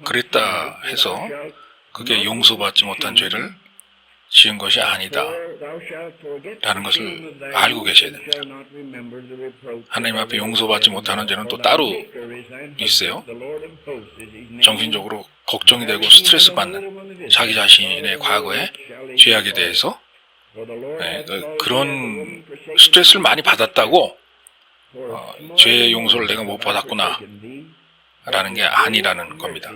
그랬다 해서 그게 용서받지 못한 죄를 지은 것이 아니다 라는 것을 알고 계셔야 됩니다. 하나님 앞에 용서받지 못하는 죄는 또 따로 있어요. 정신적으로 걱정이 되고 스트레스 받는 자기 자신의 과거의 죄악에 대해서 그런 스트레스를 많이 받았다고 죄의 용서를 내가 못 받았구나 라는 게 아니라는 겁니다.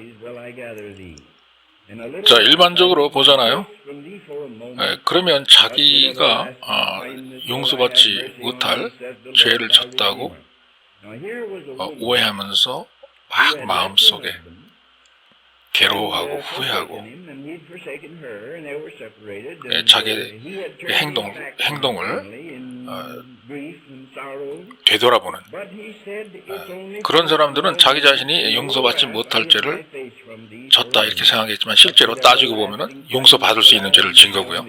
자, 일반적으로 보잖아요. 그러면 자기가 용서받지 못할 죄를 졌다고 오해하면서 막 마음속에 괴로워하고 후회하고 자기의 행동을 되돌아보는 그런 사람들은 자기 자신이 용서받지 못할 죄를 졌다 이렇게 생각했지만 실제로 따지고 보면은 용서받을 수 있는 죄를 진 거고요.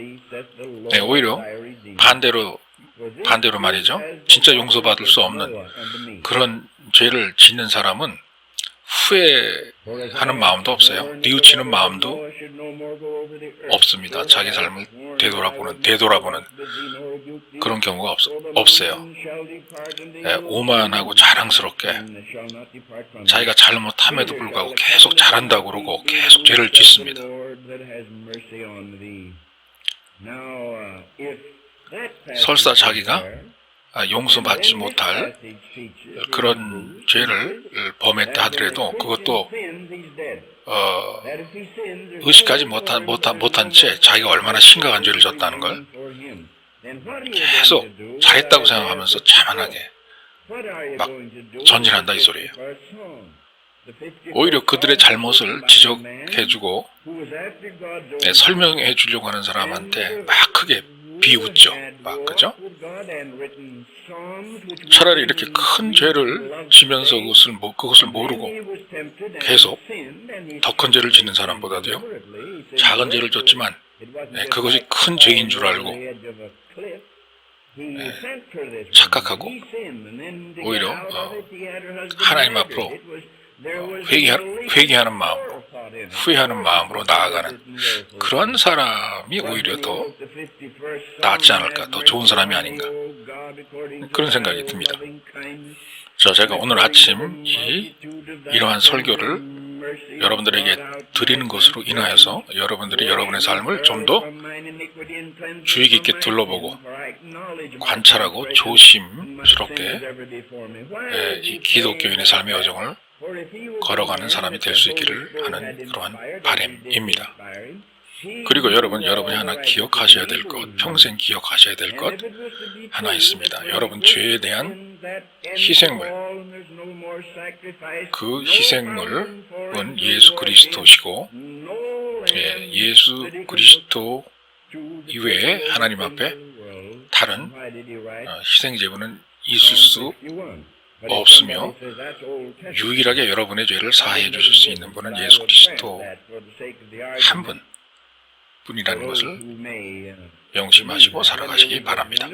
네, 오히려 반대로 말이죠. 진짜 용서받을 수 없는 그런 죄를 짓는 사람은 후회하는 마음도 없어요. 뉘우치는 마음도 없습니다. 자기 삶을 되돌아보는 그런 경우가 없어요. 예, 오만하고 자랑스럽게 자기가 잘못함에도 불구하고 계속 잘한다고 그러고 계속 죄를 짓습니다. 설사 자기가 용서받지 못할 그런 죄를 범했다 하더라도 그것도 의식하지 못한 채 자기가 얼마나 심각한 죄를 졌다는 걸 계속 잘했다고 생각하면서 자만하게 막 전진한다 이 소리예요. 오히려 그들의 잘못을 지적해주고 설명해 주려고 하는 사람한테 막 크게 비웃죠. 막 그죠? 차라리 이렇게 큰 죄를 지면서 그것을 모르고 계속 더 큰 죄를 짓는 사람보다도요. 작은 죄를 졌지만 그것이 큰 죄인 줄 알고 착각하고 오히려 하나님 앞으로 회개하는 마음으로 후회하는 마음으로 나아가는 그런 사람이 오히려 더 낫지 않을까, 더 좋은 사람이 아닌가 그런 생각이 듭니다. 제가 오늘 아침 이러한 설교를 여러분들에게 드리는 것으로 인하여서 여러분들이 여러분의 삶을 좀 더 주의 깊게 둘러보고 관찰하고 조심스럽게 이 기독교인의 삶의 여정을 걸어가는 사람이 될 수 있기를 하는 그러한 바람입니다. 그리고 여러분이 하나 기억하셔야 될 것, 평생 기억하셔야 될 것 하나 있습니다. 여러분 죄에 대한 희생물, 그 희생물은 예수 그리스도시고 예수 그리스도 이외에 하나님 앞에 다른 희생제물은 있을 수 없으며 유일하게 여러분의 죄를 사하여 주실 수 있는 분은 예수 그리스도 한 분이라는 것을 명심하시고 살아가시기 바랍니다.